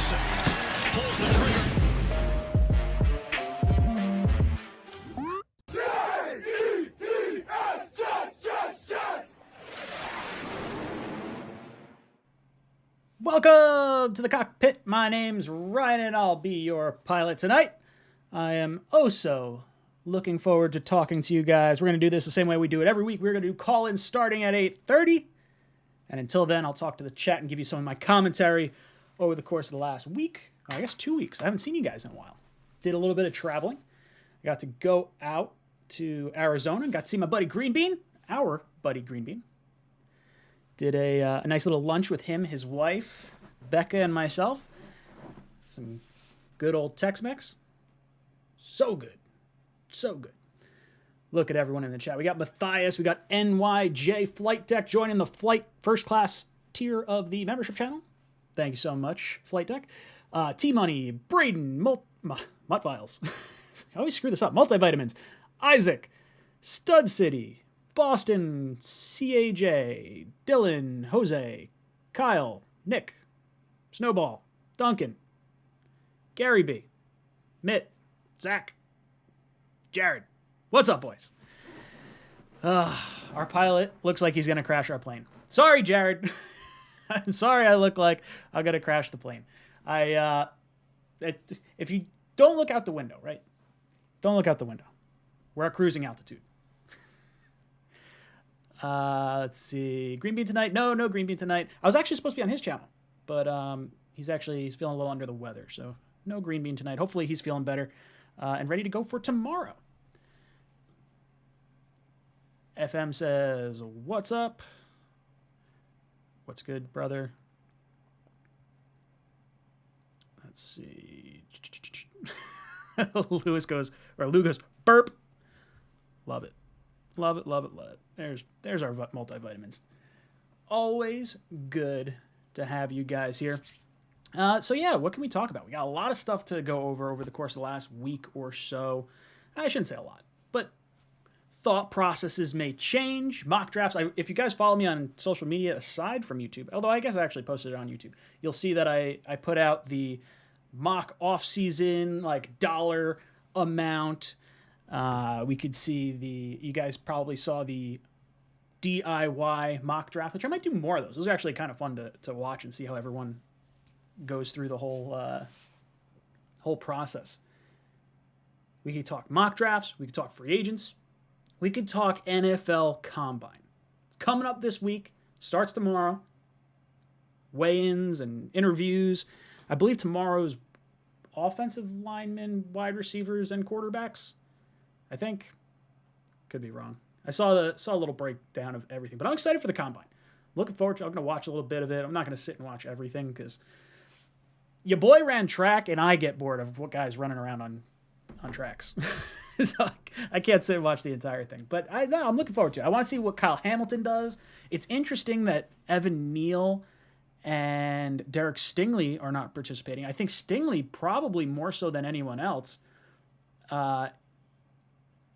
Wilson pulls the trigger. Welcome to the cockpit. My name's Ryan and I'll be your pilot tonight. I am so looking forward to talking to you guys. We're going to do this the same way we do it every week. We're going to do call-ins starting at 8:30. And until then, I'll talk to the chat and give you some of my commentary over the course of the last week. I guess 2 weeks. I haven't seen you guys in a while. Did a little bit of traveling. I got to go out to Arizona and got to see my buddy Greenbean, our buddy Greenbean. Did a nice little lunch with him, his wife, Becca, and myself. Some good old Tex-Mex. So good. So good. Look at everyone in the chat. We got Matthias. We got NYJ Flight Deck joining the flight first class tier of the membership channel. Thank you so much, Flight Deck. T-Money, Braden, Mutt Files. I always screw this up. Multivitamins. Isaac, Stud City, Boston, CAJ, Dylan, Jose, Kyle, Nick, Snowball, Duncan, Gary B, Mitt, Zach, Jared. What's up, boys? Our pilot looks like he's going to crash our plane. Sorry, Jared. I'm sorry I look like I'm going to crash the plane. If you don't look out the window, right? Don't look out the window. We're at cruising altitude. Let's see. Green Bean tonight? No Green Bean tonight. I was actually supposed to be on his channel, but he's feeling a little under the weather, so no Green Bean tonight. Hopefully he's feeling better and ready to go for tomorrow. FM says, what's up? What's good, brother? Let's see. Lou goes, burp. Love it. Love it, love it, love it. There's our multivitamins. Always good to have you guys here. So yeah, what can we talk about? We got a lot of stuff to go over the course of the last week or so. I shouldn't say a lot, but thought processes may change. Mock drafts. If you guys follow me on social media aside from YouTube, although I guess I actually posted it on YouTube, you'll see that I put out the mock off-season, like dollar amount. We could see you guys probably saw the DIY mock draft, which I might do more of those. Those are actually kind of fun to watch and see how everyone goes through the whole process. We could talk mock drafts. We could talk free agents. We could talk NFL Combine. It's coming up this week. Starts tomorrow. Weigh-ins and interviews. I believe tomorrow's offensive linemen, wide receivers, and quarterbacks. I think. Could be wrong. I saw a little breakdown of everything. But I'm excited for the Combine. Looking forward to it. I'm going to watch a little bit of it. I'm not going to sit and watch everything because your boy ran track, and I get bored of what guys running around on tracks. So I can't sit and watch the entire thing. But I'm looking forward to it. I want to see what Kyle Hamilton does. It's interesting that Evan Neal and Derek Stingley are not participating. I think Stingley, probably more so than anyone else,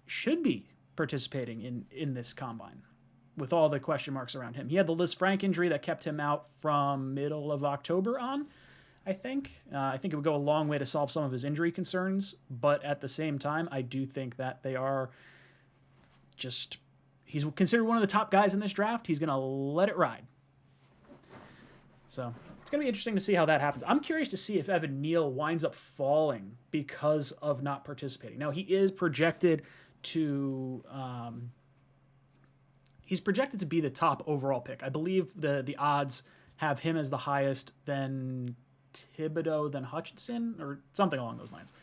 should be participating in this Combine with all the question marks around him. He had the Liz Frank injury that kept him out from middle of October on, I think. I think it would go a long way to solve some of his injury concerns, but at the same time, I do think that they are he's considered one of the top guys in this draft. He's going to let it ride. So it's going to be interesting to see how that happens. I'm curious to see if Evan Neal winds up falling because of not participating. Now, he is projected to be the top overall pick. I believe the odds have him as the highest, then Thibodeau, then Hutchinson, or something along those lines.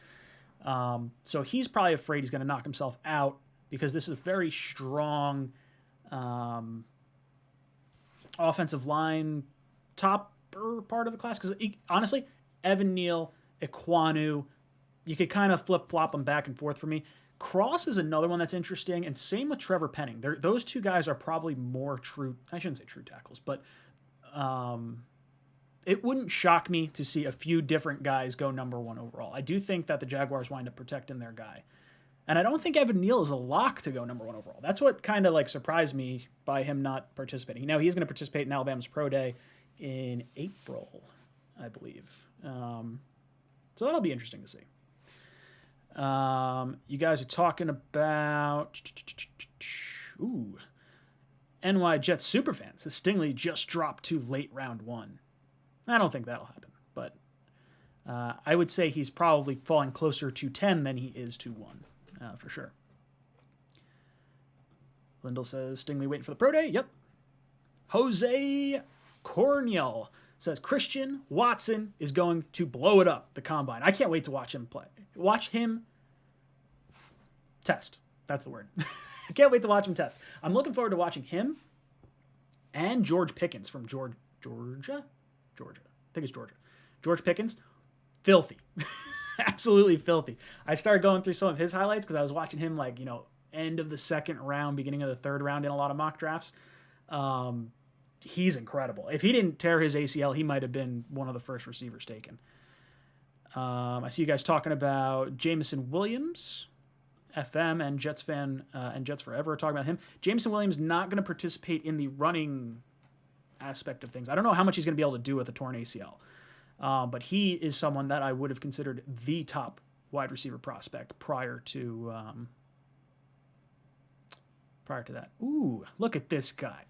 So he's probably afraid he's going to knock himself out because this is a very strong offensive line top part of the class. Because honestly, Evan Neal, Ekwonu, you could kind of flip-flop them back and forth for me. Cross is another one that's interesting, and same with Trevor Penning. Those two guys are probably more true. I shouldn't say true tackles, but it wouldn't shock me to see a few different guys go number one overall. I do think that the Jaguars wind up protecting their guy. And I don't think Evan Neal is a lock to go number one overall. That's what kind of surprised me by him not participating. Now, he's going to participate in Alabama's Pro Day in April. I believe. So that'll be interesting to see. You guys are talking about NY Jets superfans. Has Stingley just dropped to late round 1? I don't think that'll happen, but I would say he's probably falling closer to 10 than he is to 1, for sure. Lindell says, Stingley waiting for the pro day? Yep. Jose Corniel says, Christian Watson is going to blow it up, the combine. I can't wait to watch him play. Watch him test. That's the word. I can't wait to watch him test. I'm looking forward to watching him and George Pickens from Georgia. I think it's Georgia. George Pickens, filthy. Absolutely filthy. I started going through some of his highlights because I was watching him end of the second round, beginning of the third round in a lot of mock drafts. He's incredible. If he didn't tear his ACL, he might have been one of the first receivers taken. I see you guys talking about Jameson Williams, FM, and Jets fan and Jets Forever are talking about him. Jameson Williams not going to participate in the running aspect of things. I don't know how much he's going to be able to do with a torn ACL, but he is someone that I would have considered the top wide receiver prospect prior to that. Ooh, look at this guy.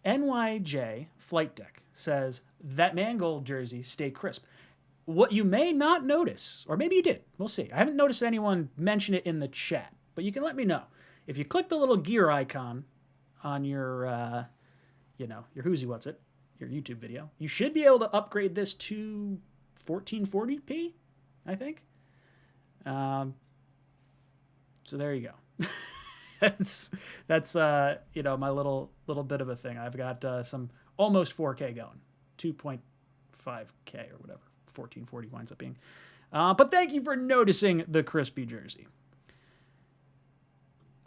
NYJ Flight Deck says, that Mangold jersey stay crisp. What you may not notice, or maybe you did, we'll see. I haven't noticed anyone mention it in the chat, but you can let me know. If you click the little gear icon on your, your Who's He What's It, your YouTube video, you should be able to upgrade this to 1440p, I think. So there you go. That's my little bit of a thing. I've got some almost 4K going, 2.5K or whatever 1440 winds up being. But thank you for noticing the crispy jersey.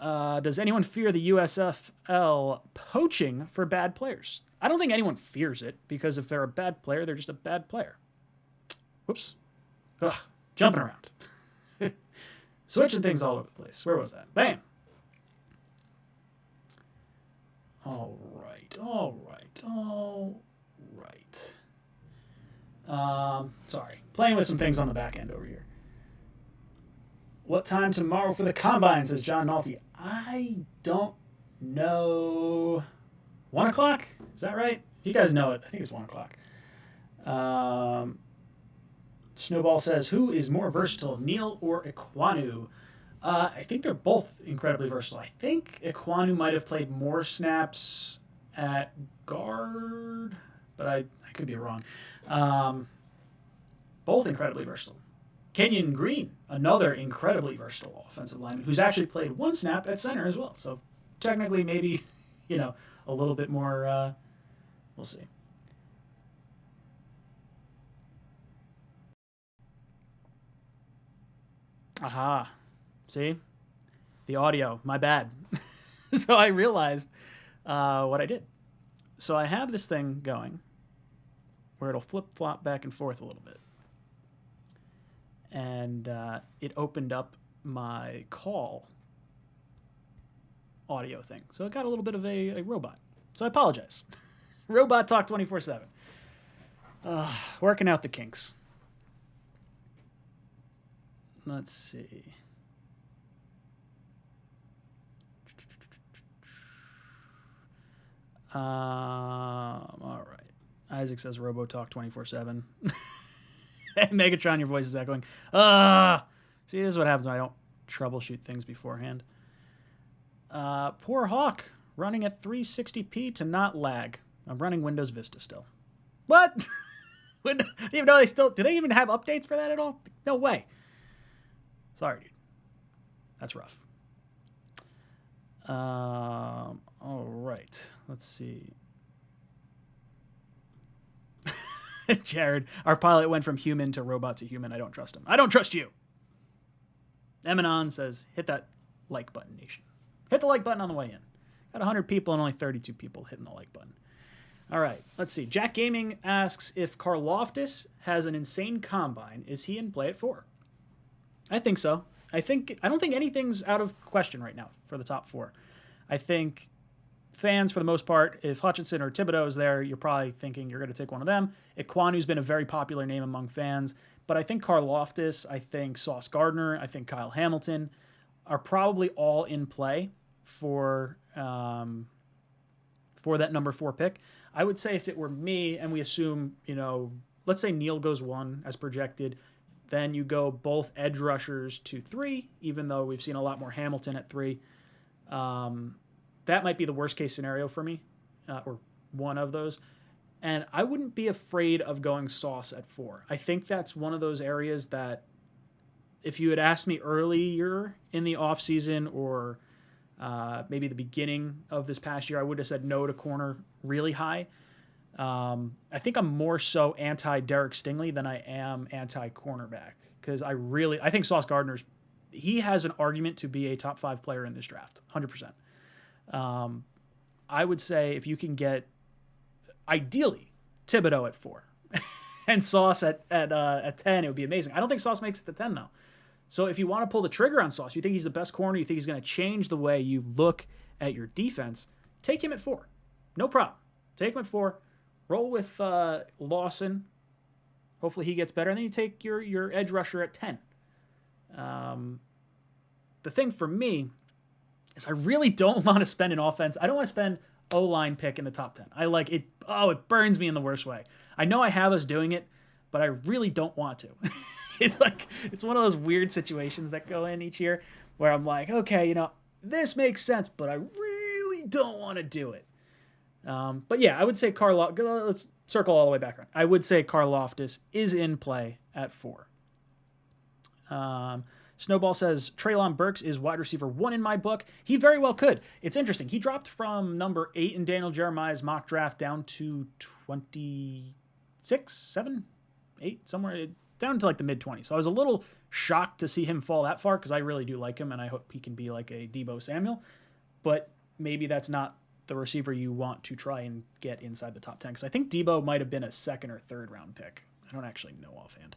Does anyone fear the USFL poaching for bad players? I don't think anyone fears it, because if they're a bad player, they're just a bad player. Whoops. Ugh, jumping around. Switching things all over the place. Where was that? Bam. All right. Sorry. Playing with some things on the back end over here. What time tomorrow for the combine, says John Nolte. I don't know. 1 o'clock? Is that right? You guys know it. I think it's 1 o'clock. Snowball says, who is more versatile, Neal or Ekwonu? I think they're both incredibly versatile. I think Ekwonu might have played more snaps at guard, but I could be wrong. Both incredibly versatile. Kenyon Green, another incredibly versatile offensive lineman who's actually played 1 snap at center as well. So technically maybe, a little bit more, we'll see. Aha. See? The audio. My bad. So I realized what I did. So I have this thing going where it'll flip-flop back and forth a little bit. And it opened up my call audio thing. So it got a little bit of a robot. So I apologize. Robot Talk 24/7. Working out the kinks. Let's see. All right. Isaac says Robo Talk 24/7. Megatron, your voice is echoing. See, this is what happens when I don't troubleshoot things beforehand. Poor Hawk, running at 360p to not lag. I'm running Windows Vista still. What? Even though do they even have updates for that at all? No way. Sorry, dude. That's rough. All right. Let's see. Jared, our pilot went from human to robot to human. I don't trust him. I don't trust you. Eminon says, hit that like button, nation. Hit the like button on the way in. Got 100 people and only 32 people hitting the like button. All right, let's see. Jack Gaming asks, if Karlaftis has an insane combine, is he in play at 4? I think so. I don't think anything's out of question right now for the top 4. I think fans, for the most part, if Hutchinson or Thibodeau is there, you're probably thinking you're going to take one of them. Ikwanu's been a very popular name among fans, but I think Karlaftis, I think Sauce Gardner, I think Kyle Hamilton are probably all in play for that number 4 pick. I would say if it were me and we assume, let's say Neal goes 1 as projected, then you go both edge rushers to 3, even though we've seen a lot more Hamilton at 3. That might be the worst case scenario for me, or one of those. And I wouldn't be afraid of going Sauce at 4. I think that's one of those areas that if you had asked me earlier in the offseason or maybe the beginning of this past year, I would have said no to corner really high. I think I'm more so anti-Derek Stingley than I am anti-cornerback because I think Sauce Gardner's, he has an argument to be a top 5 player in this draft, 100%. I would say if you can get, ideally, Thibodeau at 4 and Sauce at 10, it would be amazing. I don't think Sauce makes it to 10, though. So if you want to pull the trigger on Sauce, you think he's the best corner, you think he's going to change the way you look at your defense, take him at 4. No problem. Take him at 4. Roll with Lawson. Hopefully he gets better. And then you take your edge rusher at 10. The thing for me is I really don't want to spend an offense. I don't want to spend O-line pick in the top 10. I like it. Oh, it burns me in the worst way. I know I have us doing it, but I really don't want to. It's one of those weird situations that go in each year where I'm like, okay, this makes sense, but I really don't want to do it. But yeah, I would say let's circle all the way back around. I would say Karlaftis is in play at 4. Snowball says Treylon Burks is wide receiver 1 in my book. He very well could. It's interesting. He dropped from number 8 in Daniel Jeremiah's mock draft down to 26, 7, 8, somewhere down to like the mid-20s. So I was a little shocked to see him fall that far because I really do like him and I hope he can be like a Deebo Samuel. But maybe that's not the receiver you want to try and get inside the top 10 because I think Deebo might have been a 2nd or 3rd round pick. I don't actually know offhand.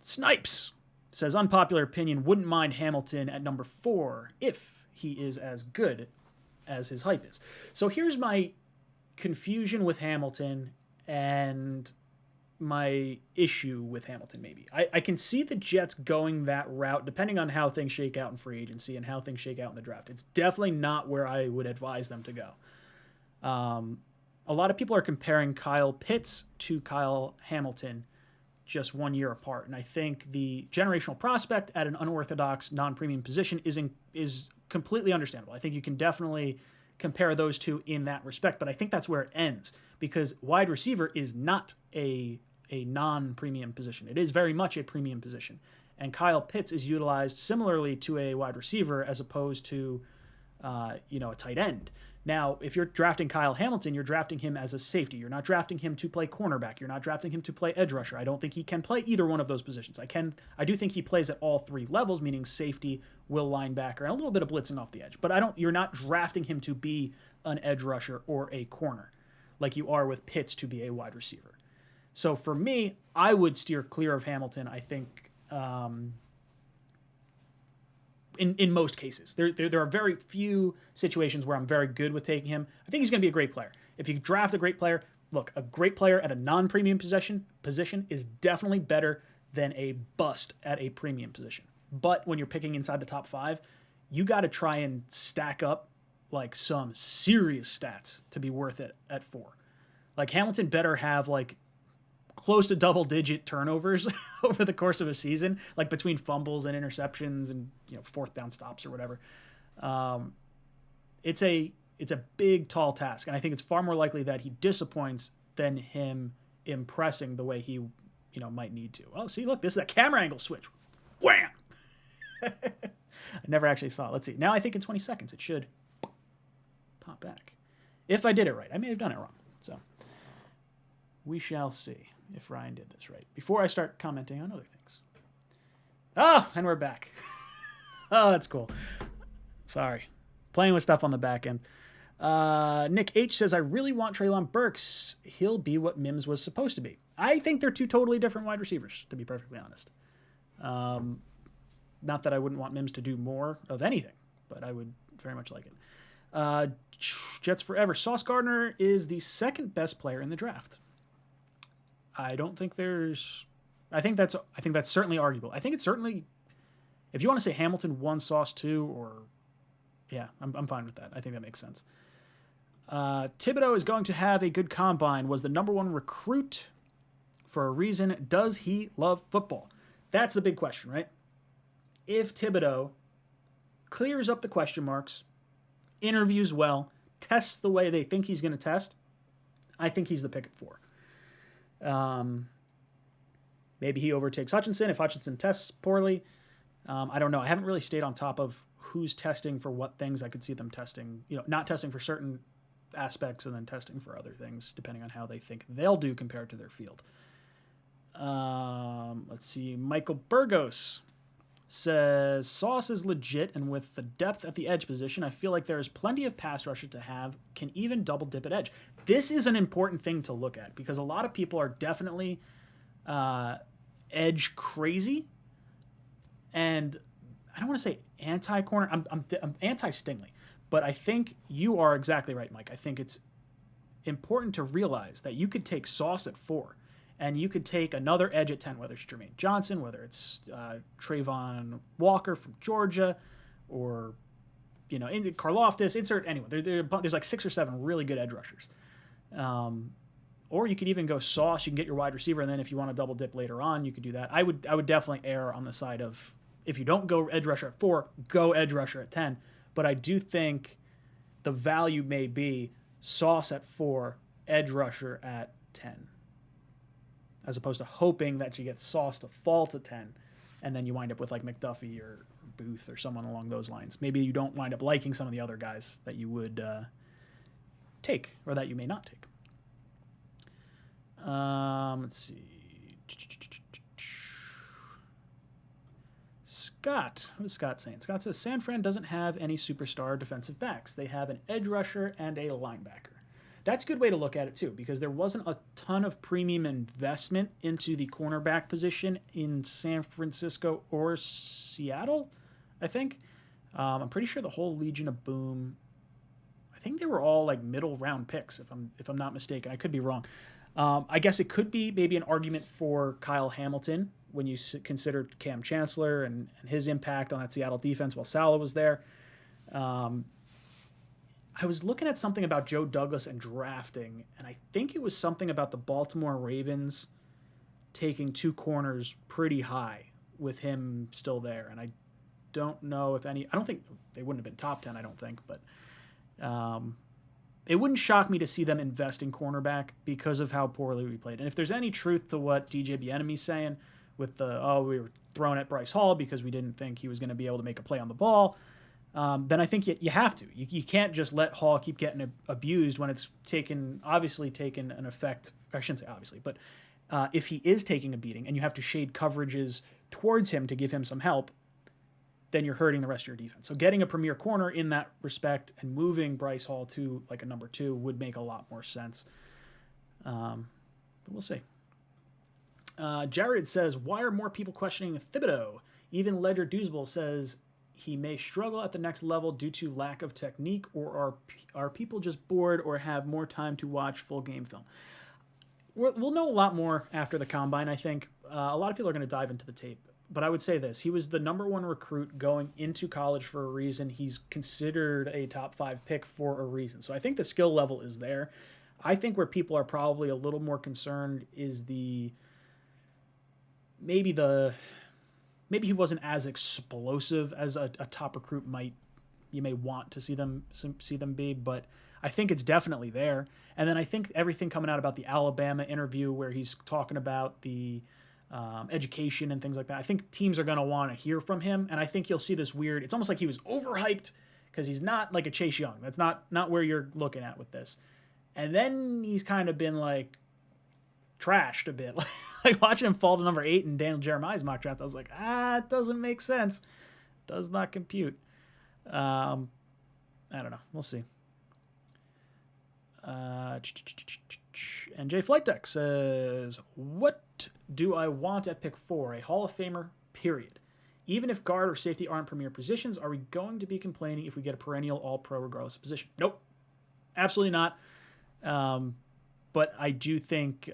Snipes says, unpopular opinion, wouldn't mind Hamilton at number 4 if he is as good as his hype is. So here's my confusion with Hamilton and my issue with Hamilton maybe. I can see the Jets going that route depending on how things shake out in free agency and how things shake out in the draft. It's definitely not where I would advise them to go. A lot of people are comparing Kyle Pitts to Kyle Hamilton just 1 year apart. And I think the generational prospect at an unorthodox non-premium position is completely understandable. I think you can definitely compare those two in that respect, but I think that's where it ends because wide receiver is not a non-premium position. It is very much a premium position. And Kyle Pitts is utilized similarly to a wide receiver as opposed to, a tight end. Now, if you're drafting Kyle Hamilton, you're drafting him as a safety. You're not drafting him to play cornerback. You're not drafting him to play edge rusher. I don't think he can play either one of those positions. I do think he plays at all 3 levels, meaning safety, will linebacker, and a little bit of blitzing off the edge. But you're not drafting him to be an edge rusher or a corner like you are with Pitts to be a wide receiver. So for me, I would steer clear of Hamilton, I think, in most cases. There are very few situations where I'm very good with taking him. I think he's going to be a great player. If you draft a great player, look, a great player at a non-premium position is definitely better than a bust at a premium position. But when you're picking inside the top 5, you got to try and stack up like some serious stats to be worth it at 4. Like Hamilton better have like close to double-digit turnovers over the course of a season, like between fumbles and interceptions and 4th down stops or whatever. It's a big, tall task, and I think it's far more likely that he disappoints than him impressing the way he might need to. Oh, see, look, this is a camera angle switch. Wham! I never actually saw it. Let's see. Now I think in 20 seconds it should pop back. If I did it right. I may have done it wrong. So we shall see if Ryan did this right before I start commenting on other things. Oh, and we're back. Oh, that's cool. Sorry. Playing with stuff on the back end. Nick H says, I really want Treylon Burks. He'll be what Mims was supposed to be. I think they're 2 totally different wide receivers, to be perfectly honest. Not that I wouldn't want Mims to do more of anything, but I would very much like it. Uh, Jets forever. Sauce Gardner is the second best player in the draft. I don't think there's. I think that's certainly arguable. I think it's certainly. If you want to say Hamilton 1, Sauce 2, or yeah, I'm fine with that. I think that makes sense. Thibodeau is going to have a good combine. Was the number 1 recruit for a reason. Does he love football? That's the big question, right? If Thibodeau clears up the question marks, interviews well, tests the way they think he's going to test, I think he's the pick at 4. Maybe he overtakes Hutchinson if Hutchinson tests poorly. I don't know. I haven't really stayed on top of who's testing for what things. I could see them testing, not testing for certain aspects and then testing for other things, depending on how they think they'll do compared to their field. Let's see. Michael Burgos says, Sauce is legit, and with the depth at the edge position, I feel like there is plenty of pass rushers to have, can even double dip at edge. This is an important thing to look at because a lot of people are definitely edge crazy, and I don't want to say anti-corner. I'm anti-Stingley, but I think you are exactly right, Mike. I think it's important to realize that you could take Sauce at 4, and you could take another edge at 10, whether it's Jermaine Johnson, whether it's Trayvon Walker from Georgia, or Karlaftis. Insert anyone. There's like 6 or 7 really good edge rushers. Or you could even go Sauce. You can get your wide receiver, and then if you want to double dip later on, you could do that. I would definitely err on the side of, if you don't go edge rusher at 4, go edge rusher at 10. But I do think the value may be Sauce at 4, edge rusher at 10, as opposed to hoping that you get Sauce to fall to 10, and then you wind up with like McDuffie or Booth or someone along those lines. Maybe you don't wind up liking some of the other guys that you would take, or that you may not take. Let's see. Scott. What is Scott saying? Scott says San Fran doesn't have any superstar defensive backs. They have an edge rusher and a linebacker. That's a good way to look at it, too, because there wasn't a ton of premium investment into the cornerback position in San Francisco or Seattle, I think. I'm pretty sure the whole Legion of Boom, I think they were all like middle round picks, if I'm not mistaken. I could be wrong. I guess it could be maybe an argument for Kyle Hamilton when you consider Cam Chancellor and his impact on that Seattle defense while Saleh was there. I was looking at something about Joe Douglas and drafting, and I think it was something about the Baltimore Ravens taking 2 corners pretty high with him still there. And I don't know if I don't think they wouldn't have been top 10, I don't think, but it wouldn't shock me to see them invest in cornerback because of how poorly we played. And if there's any truth to what DJ Bieniemy's saying with we were throwing at Bryce Hall because we didn't think he was going to be able to make a play on the ball, then I think you have to. You can't just let Hall keep getting abused when it's obviously taken an effect. I shouldn't say obviously, but if he is taking a beating and you have to shade coverages towards him to give him some help, then you're hurting the rest of your defense. So getting a premier corner in that respect and moving Bryce Hall to like a number 2 would make a lot more sense. But we'll see. Jared says, why are more people questioning Thibodeau? Even Ledger Doosable says he may struggle at the next level due to lack of technique, or are people just bored or have more time to watch full game film? We'll know a lot more after the combine, I think. A lot of people are going to dive into the tape. But I would say this. He was the number 1 recruit going into college for a reason. He's considered a top 5 pick for a reason. So I think the skill level is there. I think where people are probably a little more concerned is maybe he wasn't as explosive as a top recruit you may want to see them be, but I think it's definitely there. And then I think everything coming out about the Alabama interview where he's talking about the education and things like that, I think teams are going to want to hear from him, and I think you'll see this weird, it's almost like he was overhyped because he's not like a Chase Young. That's not where you're looking at with this. And then he's kind of been like trashed a bit. Like watching him fall to number 8 in Daniel Jeremiah's mock draft, I was like, it doesn't make sense. Does not compute. I don't know. We'll see. And Jay Flight Deck says, what do I want at pick 4? A Hall of Famer, period. Even if guard or safety aren't premier positions, are we going to be complaining if we get a perennial all-pro regardless of position? Nope. Absolutely not. But I do think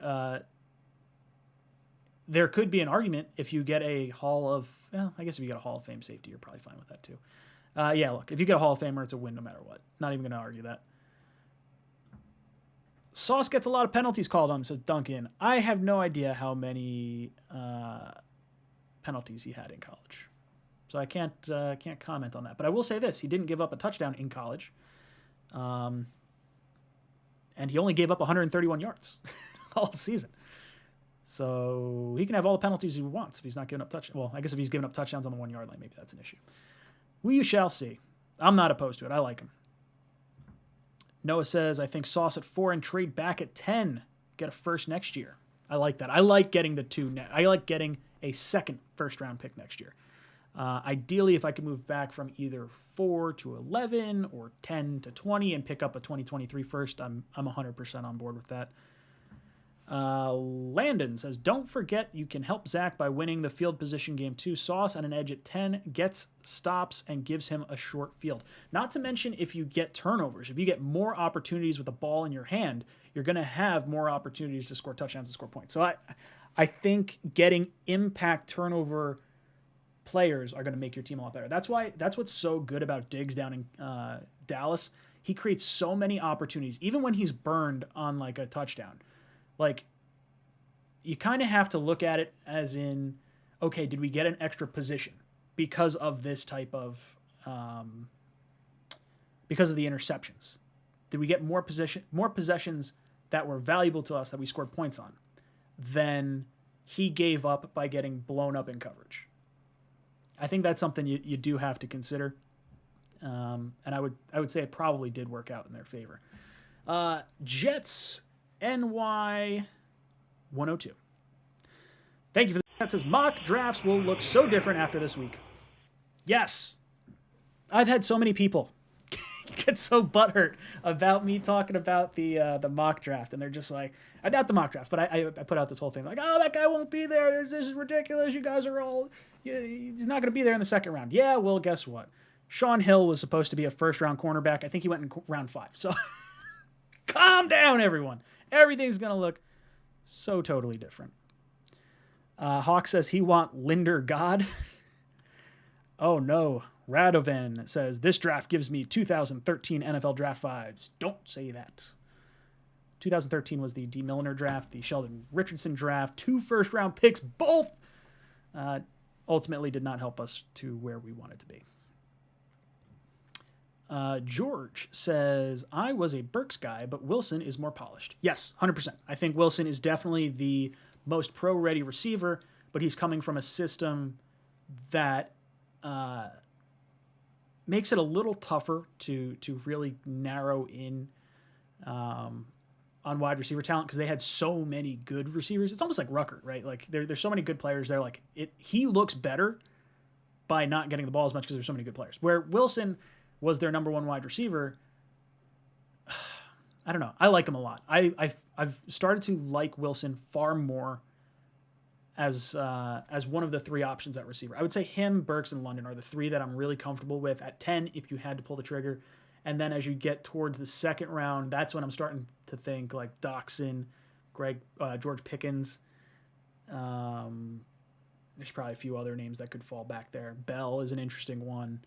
there could be an argument if you get a I guess if you get a Hall of Fame safety, you're probably fine with that too. Yeah, look, if you get a Hall of Famer, it's a win no matter what. Not even going to argue that. Sauce gets a lot of penalties called on him, says Duncan. I have no idea how many penalties he had in college, so I can't comment on that. But I will say this: he didn't give up a touchdown in college, and he only gave up 131 yards all season. So he can have all the penalties he wants if he's not giving up touchdowns. Well, I guess if he's giving up touchdowns on the 1 yard line, maybe that's an issue. We shall see. I'm not opposed to it. I like him. Noah says, I think Sauce at 4 and trade back at 10. Get a first next year. I like that. I like getting the 2. I like getting a second first-round pick next year. Ideally, if I could move back from either 4 to 11 or 10 to 20 and pick up a 2023 first, I'm 100% on board with that. Landon says, don't forget you can help Zach by winning the field position game too. Sauce on an edge at 10 gets stops and gives him a short field. Not to mention if you get turnovers, if you get more opportunities with the ball in your hand, you're going to have more opportunities to score touchdowns and score points. So I think getting impact turnover players are going to make your team a lot better. That's what's so good about Diggs down in Dallas. He creates so many opportunities, even when he's burned on like a touchdown. Like, you kind of have to look at it as in, okay, did we get an extra position because of this type of, because of the interceptions? Did we get more possessions that were valuable to us that we scored points on than he gave up by getting blown up in coverage? I think that's something you do have to consider. And I would say it probably did work out in their favor. Jets NY 102. Thank you for that. Says mock drafts will look so different after this week. Yes. I've had so many people get so butthurt about me talking about the mock draft, and they're just like, I doubt the mock draft, but I put out this whole thing like, oh, that guy won't be there. This is ridiculous. You guys are all, he's not going to be there in the second round. Yeah, well, guess what? Sean Hill was supposed to be a first-round cornerback. I think he went in round 5. So calm down, everyone. Everything's going to look so totally different. Hawk says he want Linder God. Oh, no. Radovan says, this draft gives me 2013 NFL draft vibes. Don't say that. 2013 was the D. Milliner draft, the Sheldon Richardson draft, 2 first-round picks, both ultimately did not help us to where we wanted to be. George says, I was a Burks guy, but Wilson is more polished. Yes, 100%. I think Wilson is definitely the most pro-ready receiver, but he's coming from a system that makes it a little tougher to really narrow in on wide receiver talent because they had so many good receivers. It's almost like Ruckert, right? Like there's so many good players there. Like he looks better by not getting the ball as much because there's so many good players. Where Wilson was their number 1 wide receiver. I don't know. I like him a lot. I've started to like Wilson far more as one of the 3 options at receiver. I would say him, Burks, and London are the 3 that I'm really comfortable with at 10 if you had to pull the trigger. And then as you get towards the second round, that's when I'm starting to think like Doxson, George Pickens. There's probably a few other names that could fall back there. Bell is an interesting one.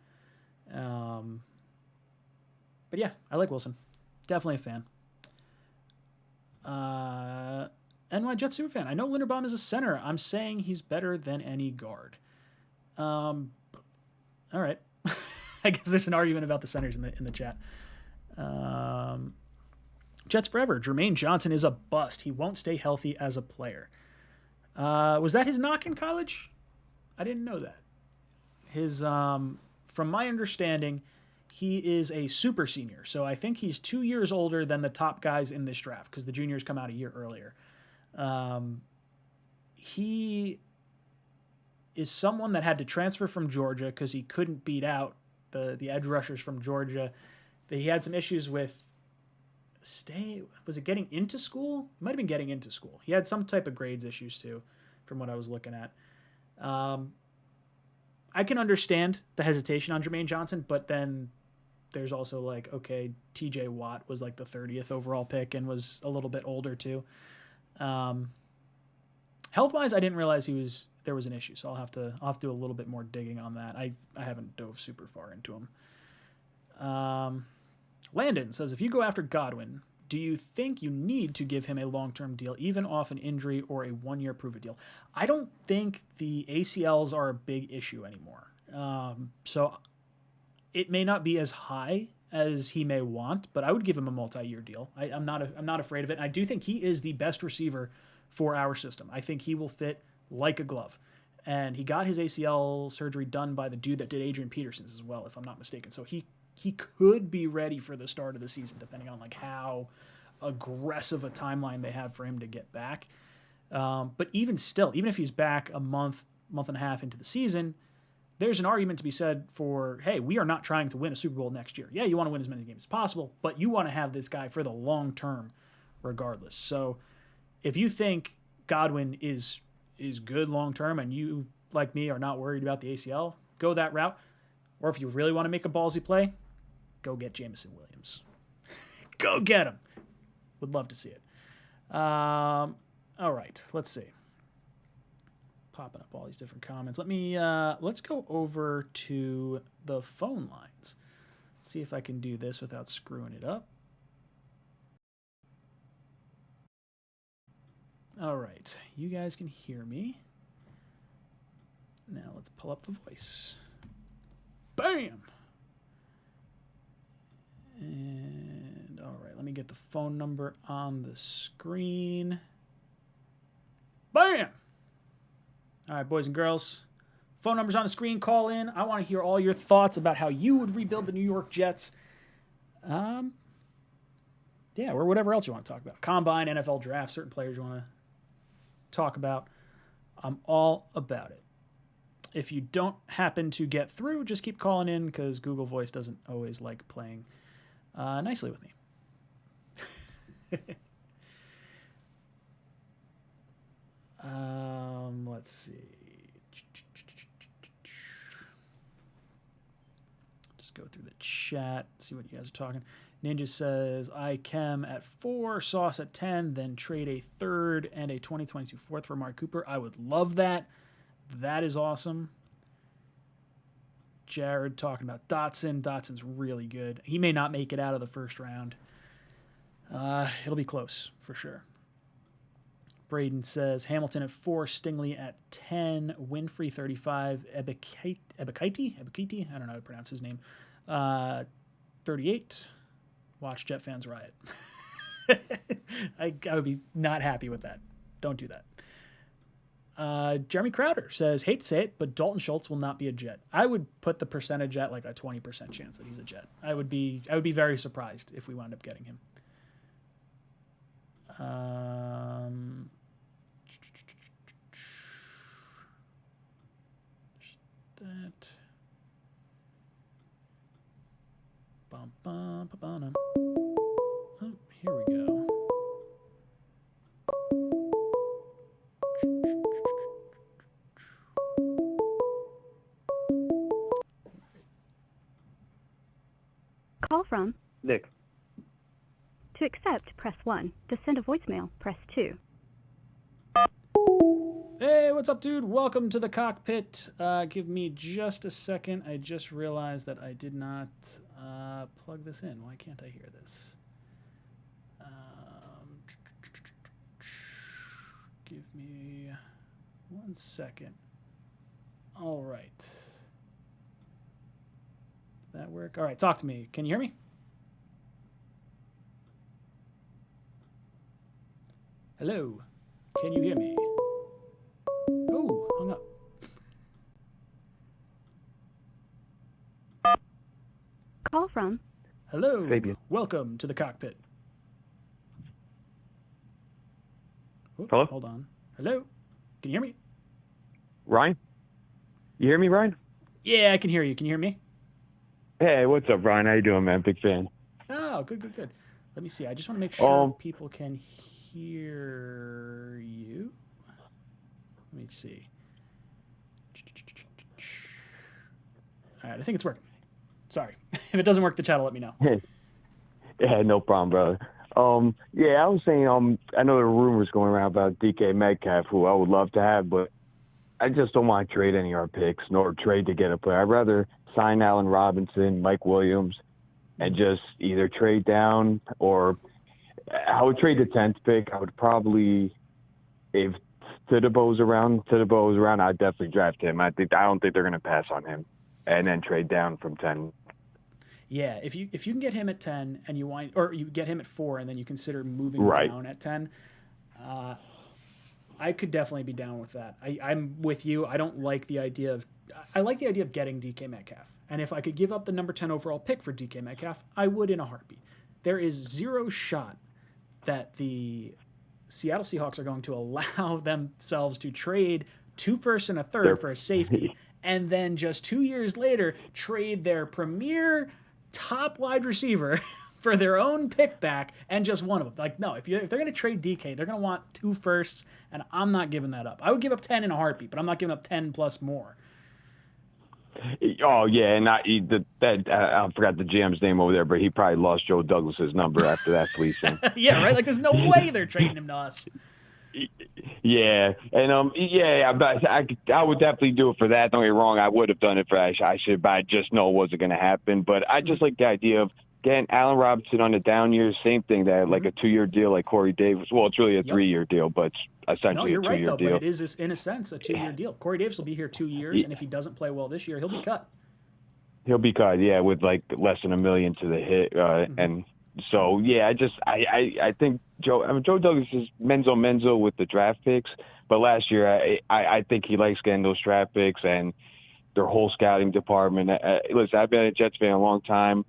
But yeah, I like Wilson. Definitely a fan. NY Jet super fan. I know Linderbaum is a center. I'm saying he's better than any guard. All right. I guess there's an argument about the centers in the chat. Jets forever. Jermaine Johnson is a bust. He won't stay healthy as a player. Was that his knock in college? I didn't know that. His from my understanding, he is a super senior. So I think he's 2 years older than the top guys in this draft because the juniors come out a year earlier. He is someone that had to transfer from Georgia because he couldn't beat out the edge rushers from Georgia. He had some issues with was it getting into school? It might have been getting into school. He had some type of grades issues too, from what I was looking at. I can understand the hesitation on Jermaine Johnson, but then there's also like, okay, TJ Watt was like the 30th overall pick and was a little bit older too. Health wise, I didn't realize there was an issue, so I'll have to do a little bit more digging on that. I haven't dove super far into him. Landon says, if you go after Godwin, do you think you need to give him a long-term deal, even off an injury or a one-year prove-it deal? I don't think the ACLs are a big issue anymore. So it may not be as high as he may want, but I would give him a multi-year deal. I'm not afraid of it. And I do think he is the best receiver for our system. I think he will fit like a glove. And he got his ACL surgery done by the dude that did Adrian Peterson's as well, if I'm not mistaken. So he could be ready for the start of the season, depending on like how aggressive a timeline they have for him to get back. But even still, even if he's back a month and a half into the season, there's an argument to be said for, hey, we are not trying to win a Super Bowl next year. Yeah, you want to win as many games as possible, but you want to have this guy for the long term regardless. So if you think Godwin is good long term and you, like me, are not worried about the ACL, go that route. Or if you really want to make a ballsy play, go get Jameson Williams. Go get him. Would love to see it. All right, let's see. Popping up all these different comments. Let's go over to the phone lines. See if I can do this without screwing it up. All right, you guys can hear me. Now let's pull up the voice. Bam! And all right, let me get the phone number on the screen. Bam! All right, boys and girls, phone number's on the screen. Call in. I want to hear all your thoughts about how you would rebuild the New York Jets. Yeah, or whatever else you want to talk about. Combine, NFL draft, certain players you want to talk about. I'm all about it. If you don't happen to get through, just keep calling in because Google Voice doesn't always like playing nicely with me. Let's see. Just go through the chat, see what you guys are talking. Ninja says, I chem at 4, Sauce at 10, then trade a third and a 2022 fourth for Mark Cooper. I would love that. That is awesome. Jared talking about Dotson. Dotson's really good. He may not make it out of the first round. It'll be close for sure. Braden says Hamilton at 4, Stingley at 10, Winfrey 35, Ebikite. I don't know how to pronounce his name. 38. Watch Jet fans riot. I would be not happy with that. Don't do that. Jeremy Crowder says, hate to say it, but Dalton Schultz will not be a Jet. I would put the percentage at like a 20% chance that he's a Jet. I would be very surprised if we wound up getting him. That. Oh, here we go. Call from Nick. To accept, press 1. To send a voicemail, press 2. Hey, what's up, dude? Welcome to the cockpit. Give me just a second. I just realized that I did not plug this in. Why can't I hear this? Give me 1 second. All right. Does that work? All right, talk to me. Can you hear me? Hello. Can you hear me? Oh, hung up. Call from Hello. Fabian. Welcome to the cockpit. Oh, Hello? Hold on. Hello. Can you hear me? Ryan? You hear me, Ryan? Yeah, I can hear you. Can you hear me? Hey, what's up, Ryan? How you doing, man? Big fan. Oh, good. Let me see. I just want to make sure people can hear you. Let me see. All right, I think it's working. Sorry. If it doesn't work, the chat will let me know. Yeah, no problem, brother. Yeah, I was saying, I know there are rumors going around about DK Metcalf, who I would love to have, but I just don't want to trade any of our picks nor trade to get a player. I'd rather sign Allen Robinson, Mike Williams, and just either trade down, or I would trade the 10th pick. I would probably, if Thibodeau's around, I'd definitely draft him. I don't think they're going to pass on him, and then trade down from 10. Yeah, if you can get him at 10 and you get him at 4 and then you consider moving down at 10, I could definitely be down with that. I'm with you. I like the idea of getting DK Metcalf. And if I could give up the number 10 overall pick for DK Metcalf, I would in a heartbeat. There is zero shot that the Seattle Seahawks are going to allow themselves to trade 2 firsts and a third for a safety, and then just 2 years later trade their premier top wide receiver for their own pick back and just one of them. Like, no, if they're going to trade DK, they're going to want 2 firsts, and I'm not giving that up. I would give up 10 in a heartbeat, but I'm not giving up 10 plus more. Oh yeah, and I forgot the GM's name over there, but he probably lost Joe Douglas's number after that fleecing. Yeah, right. Like, there's no way they're trading him to us. Yeah, and but I would definitely do it for that. Don't get me wrong, I would have done it for I should, but I just know it wasn't going to happen. But I just like the idea of getting Allen Robinson on the down years. Same thing, that like a 2-year deal like Corey Davis. Well, it's really a 3-year deal, but it's essentially a 2-year deal. But it is in a sense a 2-year deal. Corey Davis will be here 2 years, and if he doesn't play well this year, he'll be cut. He'll be cut, yeah, with like less than $1 million to the hit, and so yeah, I think Joe Douglas is menzo with the draft picks, but last year I think he likes getting those draft picks and their whole scouting department. Listen, I've been a Jets fan a long time,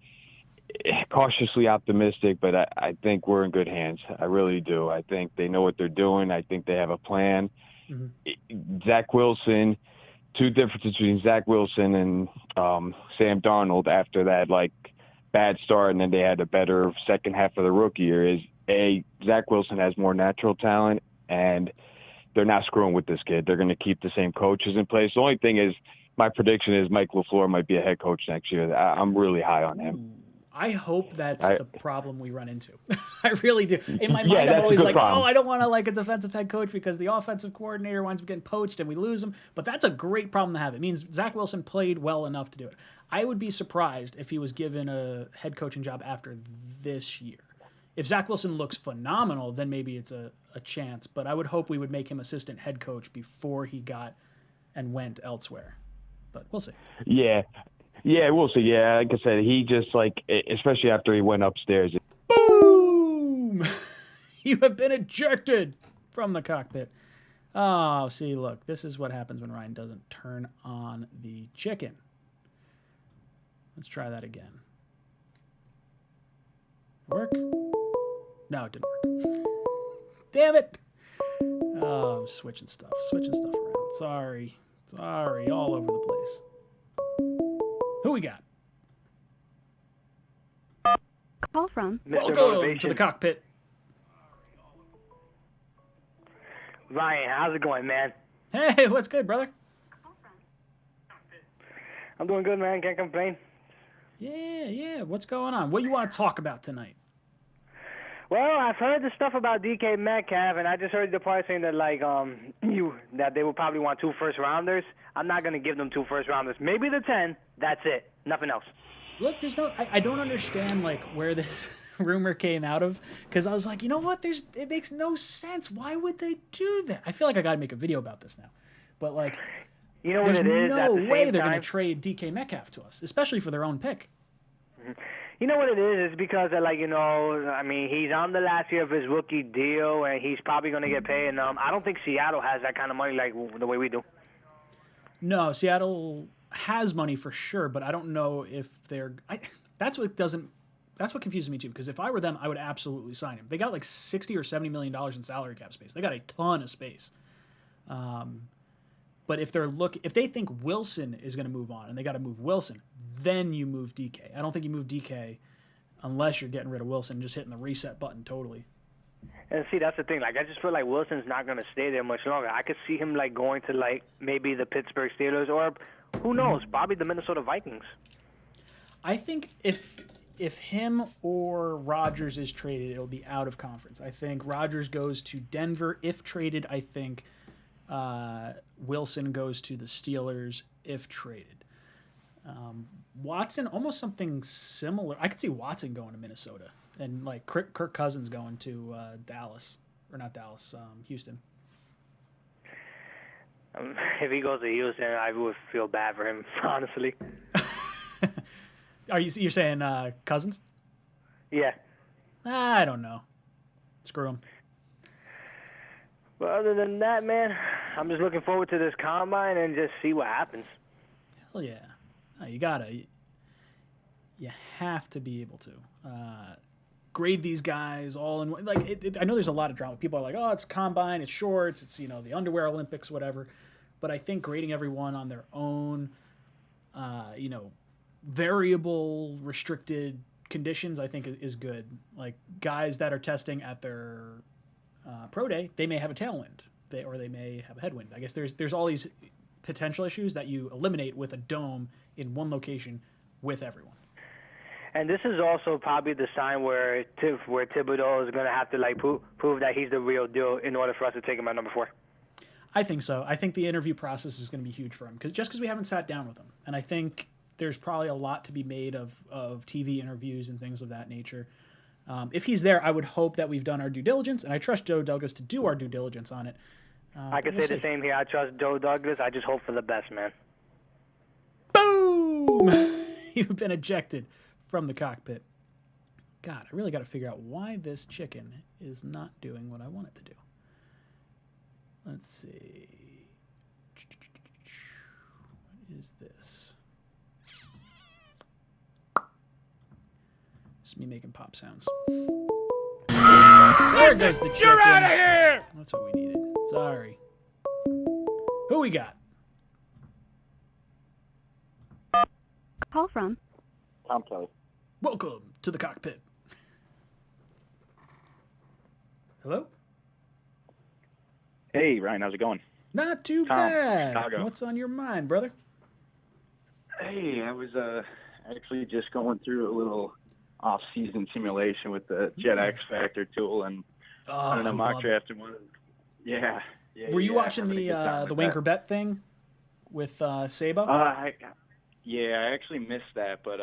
cautiously optimistic, but I think we're in good hands. I really do. I think they know what they're doing. I think they have a plan. Zach Wilson. 2 differences between Zach Wilson and Sam Darnold after that bad start, and then they had a better second half of the rookie year, is Zach Wilson has more natural talent, and they're not screwing with this kid. They're going to keep the same coaches in place. The only thing is, my prediction is Mike LaFleur might be a head coach next year. I'm really high on him. I hope that's the problem we run into. I really do. In my mind, I'm always like, problem. I don't want to a defensive head coach because the offensive coordinator winds up getting poached and we lose him. But that's a great problem to have. It means Zach Wilson played well enough to do it. I would be surprised if he was given a head coaching job after this year. If Zach Wilson looks phenomenal, then maybe it's a chance. But I would hope we would make him assistant head coach before he got and went elsewhere. But we'll see. Yeah, we'll see. Yeah, like I said, he just especially after he went upstairs. Boom! You have been ejected from the cockpit. Oh, see, look, this is what happens when Ryan doesn't turn on the chicken. Let's try that again. Work? No, it didn't work. Damn it! Oh, I'm switching stuff around. Sorry, all over the place. Who we got? Call from Welcome Motivation. to the cockpit. Ryan, how's it going, man? Hey, what's good, brother? I'm doing good, man. Can't complain. Yeah. What's going on? What do you want to talk about tonight? Well, I've heard the stuff about DK Metcalf, and I just heard the part saying that that they will probably want 2 first-rounders. I'm not going to give them 2 first-rounders. Maybe the 10. That's it. Nothing else. Look, I don't understand where this rumor came out of, because I was like, you know what? It makes no sense. Why would they do that? I feel like I got to make a video about this now, but you know what it is? There's no way they're going to trade DK Metcalf to us, especially for their own pick. You know what it is? It's because he's on the last year of his rookie deal, and he's probably going to get paid. And I don't think Seattle has that kind of money the way we do. No, Seattle has money for sure, but I don't know if they're. That's what confuses me too. Because if I were them, I would absolutely sign him. They got $60 or $70 million in salary cap space. They got a ton of space. But if they think Wilson is going to move on and they got to move Wilson, then you move DK. I don't think you move DK unless you're getting rid of Wilson, just hitting the reset button totally. And see, that's the thing. Like, I just feel like Wilson's not going to stay there much longer. I could see him, like, going to, like, maybe the Pittsburgh Steelers or, who knows, probably the Minnesota Vikings. I think if him or Rodgers is traded, it'll be out of conference. I think Rodgers goes to Denver. If traded, I think Wilson goes to the Steelers if traded. Watson, almost something similar. I could see Watson going to Minnesota and like Kirk Cousins going to Dallas, or not Dallas, Houston. If he goes to Houston, I would feel bad for him, honestly. You're saying Cousins? Yeah. I don't know. Screw him. But other than that, man, I'm just looking forward to this combine and just see what happens. Hell yeah. No, you have to be able to grade these guys all in one. Like, I know there's a lot of drama. People are like, oh, it's combine, it's shorts, it's, the underwear Olympics, whatever. But I think grading everyone on their own, variable, restricted conditions, I think is good. Like, guys that are testing at their pro day, they may have a tailwind, or they may have a headwind. I guess there's all these potential issues that you eliminate with a dome in one location with everyone. And this is also probably the sign where Thibodeau is going to have to like prove that he's the real deal in order for us to take him at number 4. I think so. I think the interview process is going to be huge for him because we haven't sat down with him, and I think there's probably a lot to be made of TV interviews and things of that nature. If he's there, I would hope that we've done our due diligence, and I trust Joe Douglas to do our due diligence on it. I can say the same here. I trust Joe Douglas. I just hope for the best, man. Boom! You've been ejected from the cockpit. God, I really got to figure out why this chicken is not doing what I want it to do. Let's see. What is this? It's me making pop sounds. There goes the chicken. You're out of here! That's what we needed. Sorry. Who we got? Call from Tom Kelly. Welcome to the cockpit. Hello? Hey, Ryan, how's it going? Not too Tom, bad. Chicago. What's on your mind, brother? Hey, I was actually just going through a little off-season simulation with the Jet X Factor tool, and I don't know, mock drafted one. Yeah. Were you watching having a good time the with Wayne that. Corbett thing with Sabo? I actually missed that, but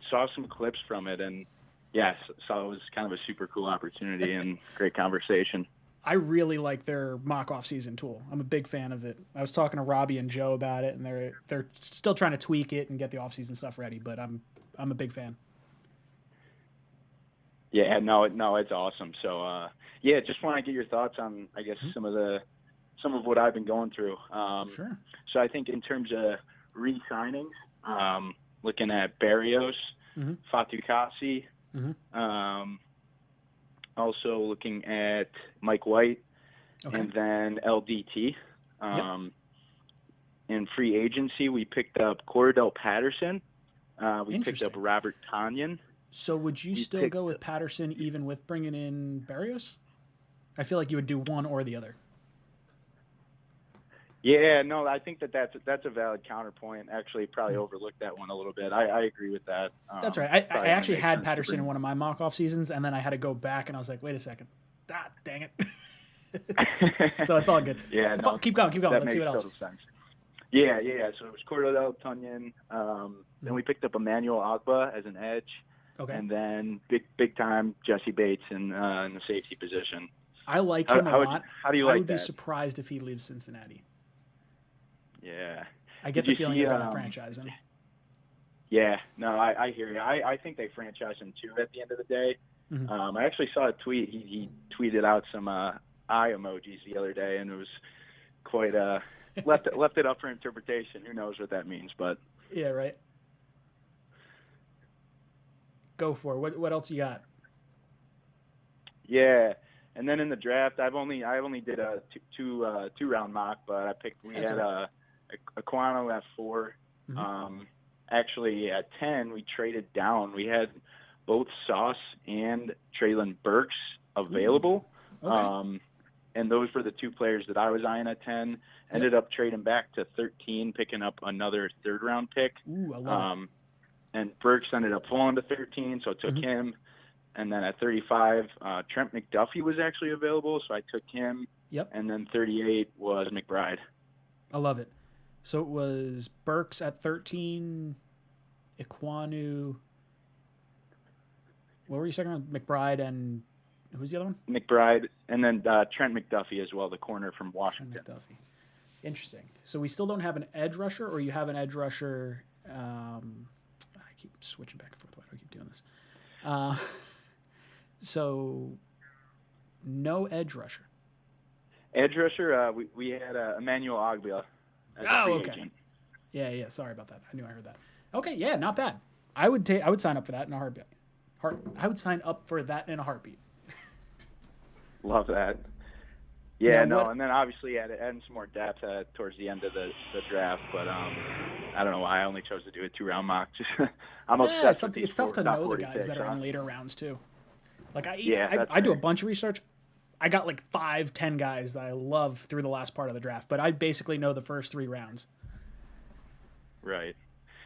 saw some clips from it, and yes, so it was kind of a super cool opportunity and great conversation. I really like their mock off-season tool. I'm a big fan of it. I was talking to Robbie and Joe about it, and they're still trying to tweak it and get the off-season stuff ready. But I'm a big fan. Yeah, no, it's awesome. So just want to get your thoughts on, I guess, some of what I've been going through. Sure. So I think in terms of re-signings, looking at Barrios, Fatou Kassi, also looking at Mike White, and then LDT. In free agency, we picked up Cordell Patterson. We picked up Robert Tonyan. So would you still go with Patterson even with bringing in Barrios? I feel like you would do one or the other. Yeah, no, I think that's a valid counterpoint. Actually, probably overlooked that one a little bit. I agree with that. That's right. I actually had Patterson in one of my mock off seasons, and then I had to go back, and I was like, wait a second. Ah, dang it. So it's all good. Yeah, no, keep going. Let's see what else. Total sense. Yeah. So it was Cordell Tonyan. Then we picked up Emmanuel Agba as an edge. Okay. And then big time Jesse Bates in the safety position. I like him a lot. How do you like that? I would be surprised if he leaves Cincinnati. Yeah. I get the feeling they're going to franchise him. Yeah, no, I hear you. I think they franchise him too at the end of the day. I actually saw a tweet. He tweeted out some eye emojis the other day, and it was quite left it up for interpretation. Who knows what that means? But yeah, right. Go for it. What else you got? Yeah, and then in the draft, I only did a two round mock, but we had Aquano at 4. Actually, at 10, we traded down. We had both Sauce and Traylon Burks available. Okay. And those were the two players that I was eyeing at 10. Ended up trading back to 13, picking up another third-round pick. Ooh, I love it. And Burks ended up falling to 13, so I took him. And then at 35, Trent McDuffie was actually available, so I took him. Yep. And then 38 was McBride. I love it. So it was Burks at 13, Iquanu. What were you second on? McBride and who's the other one? McBride, and then Trent McDuffie as well, the corner from Washington. Trent McDuffie. Interesting. So we still don't have an edge rusher, or you have an edge rusher. I keep switching back and forth. Why do I keep doing this? So no edge rusher. Edge rusher, we had Emmanuel Ogbia as a free agent. Yeah. Sorry about that. I knew I heard that. Okay, yeah, not bad. I would sign up for that in a heartbeat. I would sign up for that in a heartbeat. Love that. Yeah, and then obviously adding some more depth towards the end of the draft, but I don't know why I only chose to do a 2-round mock. I'm obsessed with these. It's tough to know the guys that are in later rounds too. Like I do a bunch of research. I got like 5-10 guys that I love through the last part of the draft, but I basically know the first 3 rounds. Right.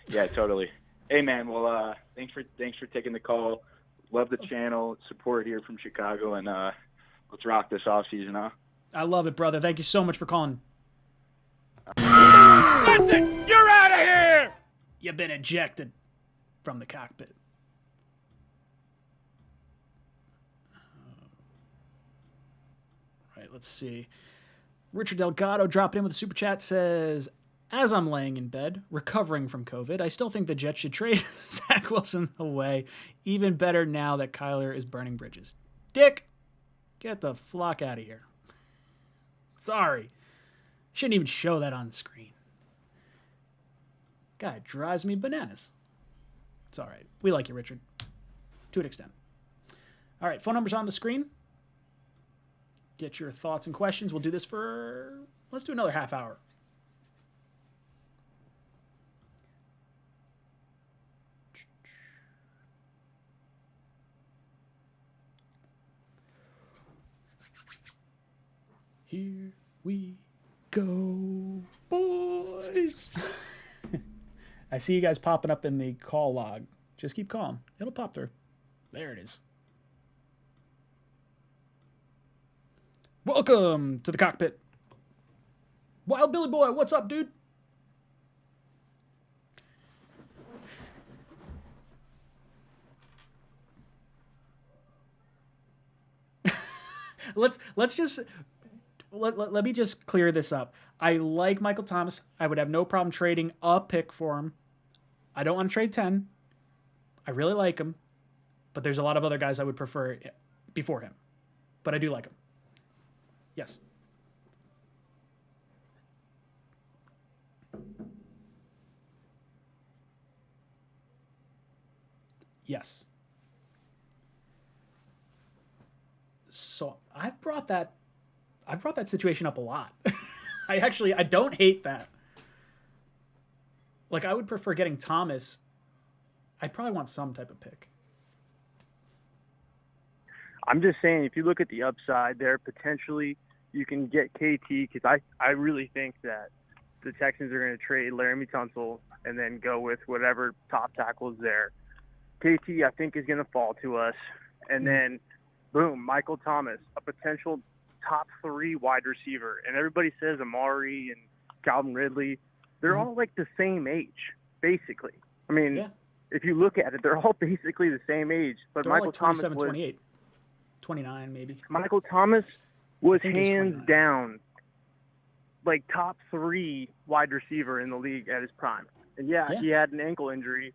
Yeah, totally. Hey man, well thanks for taking the call. Love the channel, support here from Chicago, and let's rock this offseason, huh? I love it, brother. Thank you so much for calling. That's it! You're out of here! You've been ejected from the cockpit. All right, let's see. Richard Delgado dropped in with a super chat, says, as I'm laying in bed, recovering from COVID, I still think the Jets should trade Zach Wilson away. Even better now that Kyler is burning bridges. Dick, get the flock out of here. Sorry. Shouldn't even show that on the screen. Guy drives me bananas. It's all right. We like you, Richard. To an extent. All right, phone number's on the screen. Get your thoughts and questions. We'll do this for, let's do another half hour. Here we go, boys. I see you guys popping up in the call log. Just keep calling. It'll pop through. There it is. Welcome to the cockpit. Wild Billy Boy, what's up, dude? Let me just clear this up. I like Michael Thomas. I would have no problem trading a pick for him. I don't want to trade 10. I really like him. But there's a lot of other guys I would prefer before him. But I do like him. Yes. Yes. So I've brought that situation up a lot. I don't hate that. Like, I would prefer getting Thomas. I'd probably want some type of pick. I'm just saying, if you look at the upside there, potentially you can get KT, because I really think that the Texans are going to trade Laramie Tunsil and then go with whatever top tackle is there. KT, I think, is going to fall to us. And then, boom, Michael Thomas, a potential top 3 wide receiver. And everybody says Amari and Calvin Ridley. They're all like the same age, basically. I mean, if you look at it, they're all basically the same age. But they're Michael like Thomas 27, was 28, 29 maybe. Michael Thomas was hands down like top 3 wide receiver in the league at his prime. And he had an ankle injury,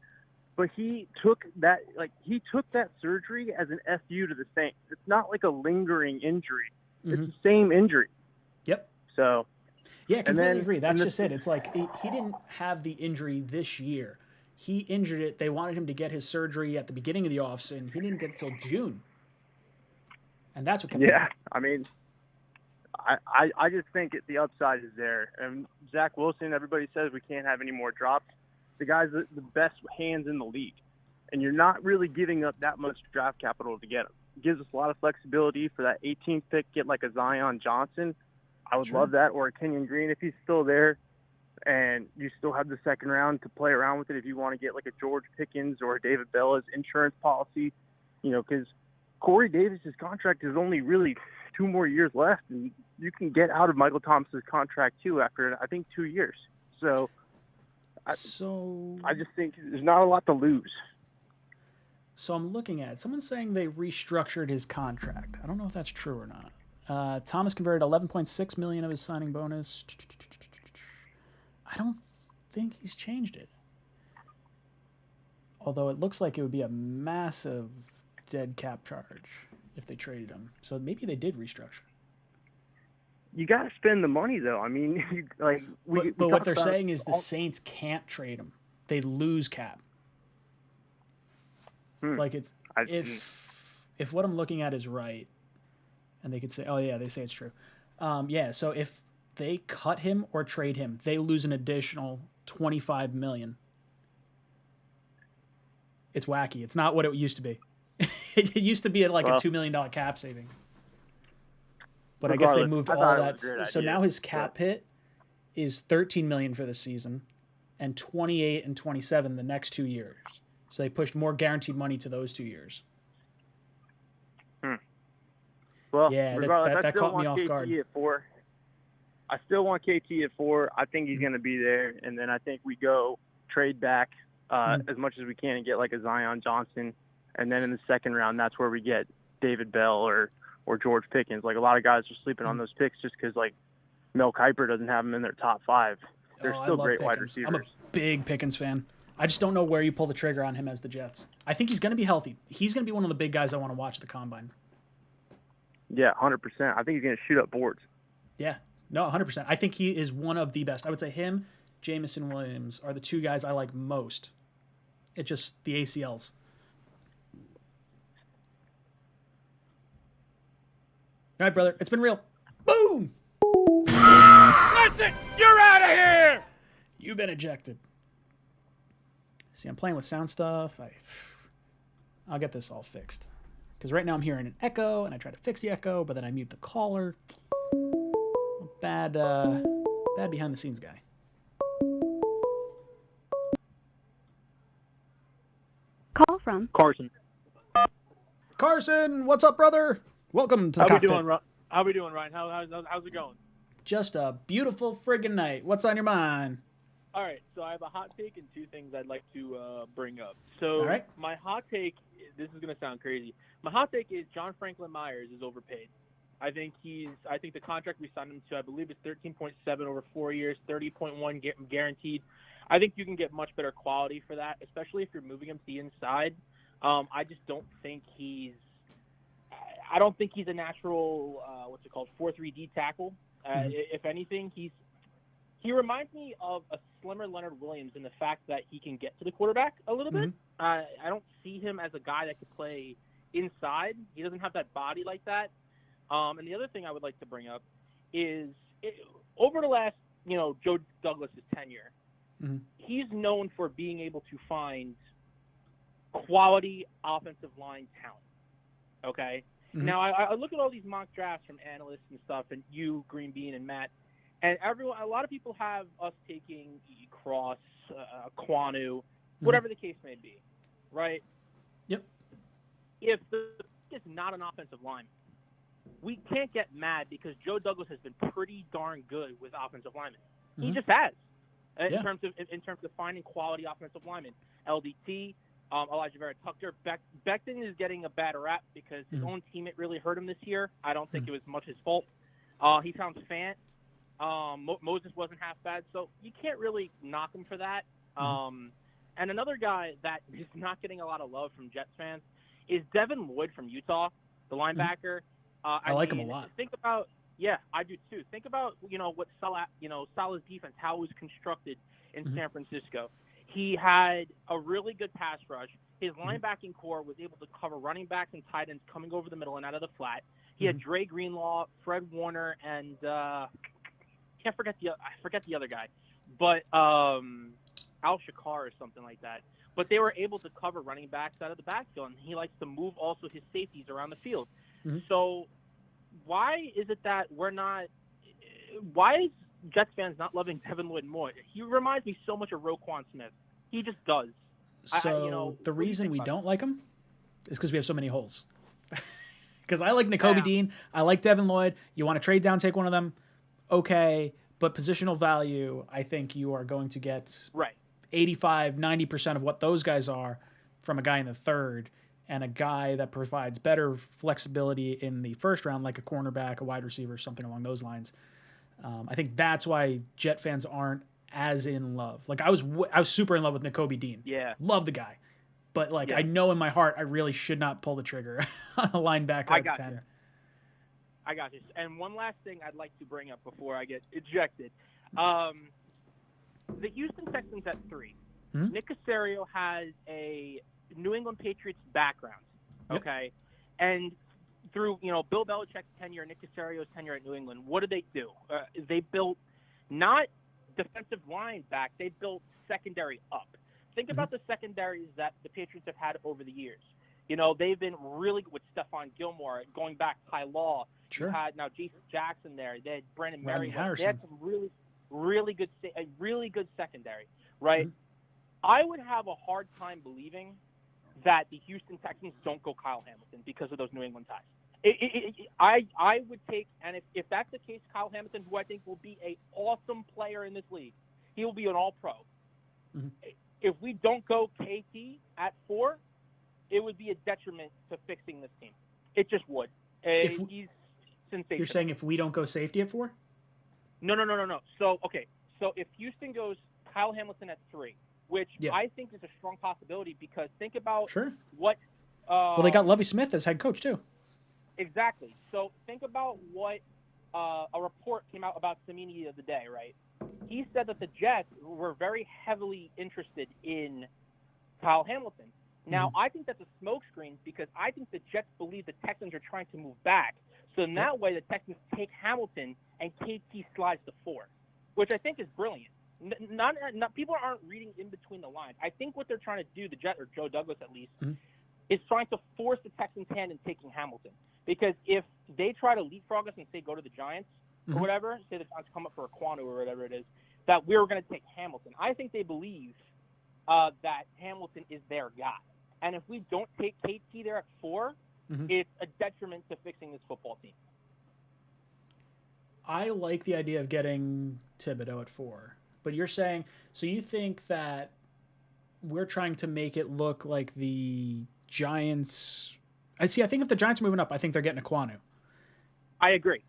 but he took that surgery as an FU to the Saints. It's not like a lingering injury. It's the same injury. Yep. So, yeah, completely agree. That's just it. It's like he didn't have the injury this year. He injured it. They wanted him to get his surgery at the beginning of the offseason. He didn't get it till June. And that's what kept him. I mean, I just think the upside is there. And Zach Wilson, everybody says we can't have any more drops. The guy's the best hands in the league. And you're not really giving up that much draft capital to get him. gives us a lot of flexibility for that 18th pick, get like a Zion Johnson. I would Sure. love that, or a Kenyon Green if he's still there. And you still have the second round to play around with it if you want to get like a George Pickens or a David Bell as insurance policy, because Corey Davis's contract is only really 2 more years left, and you can get out of Michael Thomas's contract too after, I think, 2 years. So I just think there's not a lot to lose. So I'm looking at it. Someone's saying they restructured his contract. I don't know if that's true or not. Thomas converted $11.6 million of his signing bonus. I don't think he's changed it. Although it looks like it would be a massive dead cap charge if they traded him. So maybe they did restructure. You got to spend the money, though. I mean, But what they're saying is the Saints can't trade him. They lose cap. Like if what I'm looking at is right, and they could say, oh yeah, they say it's true. So if they cut him or trade him, they lose an additional $25 million. It's wacky. It's not what it used to be. It used to be at like a $2 million cap savings. But I guess they moved all that. So now his cap hit is $13 million for the season, and 28 and 27 the next 2 years. So they pushed more guaranteed money to those 2 years. Well, yeah, regardless, that caught me off guard. At 4. I still want KT at 4. I think he's going to be there, and then I think we go trade back as much as we can and get like a Zion Johnson, and then in the second round, that's where we get David Bell or George Pickens. Like, a lot of guys are sleeping on those picks just because like Mel Kiper doesn't have them in their top 5. They're still great wide receivers. I'm a big Pickens fan. I just don't know where you pull the trigger on him as the Jets. I think he's going to be healthy. He's going to be one of the big guys I want to watch at the Combine. Yeah, 100%. I think he's going to shoot up boards. Yeah, no, 100%. I think he is one of the best. I would say him, Jamison Williams are the 2 guys I like most. It's just the ACLs. All right, brother. It's been real. Boom! That's it! You're out of here! You've been ejected. See, I'm playing with sound stuff. I'll get this all fixed. Because right now I'm hearing an echo, and I try to fix the echo, but then I mute the caller. Bad behind-the-scenes guy. Call from Carson. Carson, what's up, brother? Welcome to the cockpit. How we doing, Ryan? How's it going? Just a beautiful friggin' night. What's on your mind? All right, so I have a hot take and 2 things I'd like to bring up. So all right. My hot take, this is going to sound crazy. My hot take is John Franklin Myers is overpaid. I think the contract we signed him to, I believe, is 13.7 over 4 years, 30.1 guaranteed. I think you can get much better quality for that, especially if you're moving him to the inside. I just don't think I don't think he's a natural, 4-3-D tackle. If anything, he reminds me of a slimmer Leonard Williams in the fact that he can get to the quarterback a little bit. I don't see him as a guy that could play inside. He doesn't have that body like that. And the other thing I would like to bring up is over the last, Joe Douglas' tenure, he's known for being able to find quality offensive line talent. Okay? Now, I look at all these mock drafts from analysts and stuff, and you, Green Bean, and Matt, and a lot of people have us taking Cross, Quanu, whatever the case may be, right? Yep. If the pick is not an offensive lineman, we can't get mad because Joe Douglas has been pretty darn good with offensive linemen. He just has in terms of finding quality offensive linemen. LDT, Elijah Vera Tucker, Becton is getting a bad rap because his own teammate really hurt him this year. I don't think it was much his fault. He found Fant. Moses wasn't half bad, so you can't really knock him for that. And another guy that is not getting a lot of love from Jets fans is Devin Lloyd from Utah, the linebacker. I like him a lot. Think about, I do too. Think about what Salah's defense, how it was constructed in San Francisco. He had a really good pass rush. His linebacking core was able to cover running backs and tight ends coming over the middle and out of the flat. He had Dre Greenlaw, Fred Warner, and I forget the other guy, but Al Shakar or something like that. but they were able to cover running backs out of the backfield, and he likes to move also his safeties around the field. Mm-hmm. So why is it that we're not – why is Jets fans not loving Devin Lloyd more? He reminds me so much of Roquan Smith. He just does. So the reason we don't like him is because we have so many holes. Because I like Nakobe Dean. I like Devin Lloyd. You want to trade down, take one of them, okay. But positional value, I think you are going to get 85, 90% of what those guys are from a guy in the third, and a guy that provides better flexibility in the first round, like a cornerback, a wide receiver, something along those lines. I think that's why Jet fans aren't as in love. Like I was super in love with Nakobe Dean. Yeah. Love the guy. But I know in my heart I really should not pull the trigger on a linebacker at 10. I got you. And one last thing I'd like to bring up before I get ejected. The Houston Texans at 3. Mm-hmm. Nick Caserio has a New England Patriots background, okay? And through, Bill Belichick's tenure, Nick Caserio's tenure at New England, what did they do? They built not defensive line back, they built secondary up. Think about the secondaries that the Patriots have had over the years. They've been really good with Stephon Gilmore, going back Ty Law. Sure. You had now Jason Jackson there. They had Brandon Harrison. They had some really good secondary, right? Mm-hmm. I would have a hard time believing that the Houston Texans don't go Kyle Hamilton because of those New England ties. I would take, and if that's the case, Kyle Hamilton, who I think will be an awesome player in this league, he will be an all-pro. Mm-hmm. If we don't go KT at 4, it would be a detriment to fixing this team. It just would. He's sensational. You're saying if we don't go safety at 4? No. So if Houston goes Kyle Hamilton at 3, which I think is a strong possibility because think about what well, they got Lovie Smith as head coach too. Exactly. So think about what a report came out about Samini the other day, right? He said that the Jets were very heavily interested in Kyle Hamilton. Now, I think that's a smokescreen because I think the Jets believe the Texans are trying to move back. So in that way, the Texans take Hamilton and KT slides to 4, which I think is brilliant. Not people aren't reading in between the lines. I think what they're trying to do, the Jets, or Joe Douglas at least, is trying to force the Texans' hand in taking Hamilton. Because if they try to leapfrog us and say go to the Giants or whatever, say the Giants come up for a Quanu or whatever it is, that we're going to take Hamilton. I think they believe that Hamilton is their guy. And if we don't take KT there at 4, it's a detriment to fixing this football team. I like the idea of getting Thibodeau at 4. But you're saying, so you think that we're trying to make it look like the Giants... I think if the Giants are moving up, I think they're getting Ekwonu. I agree.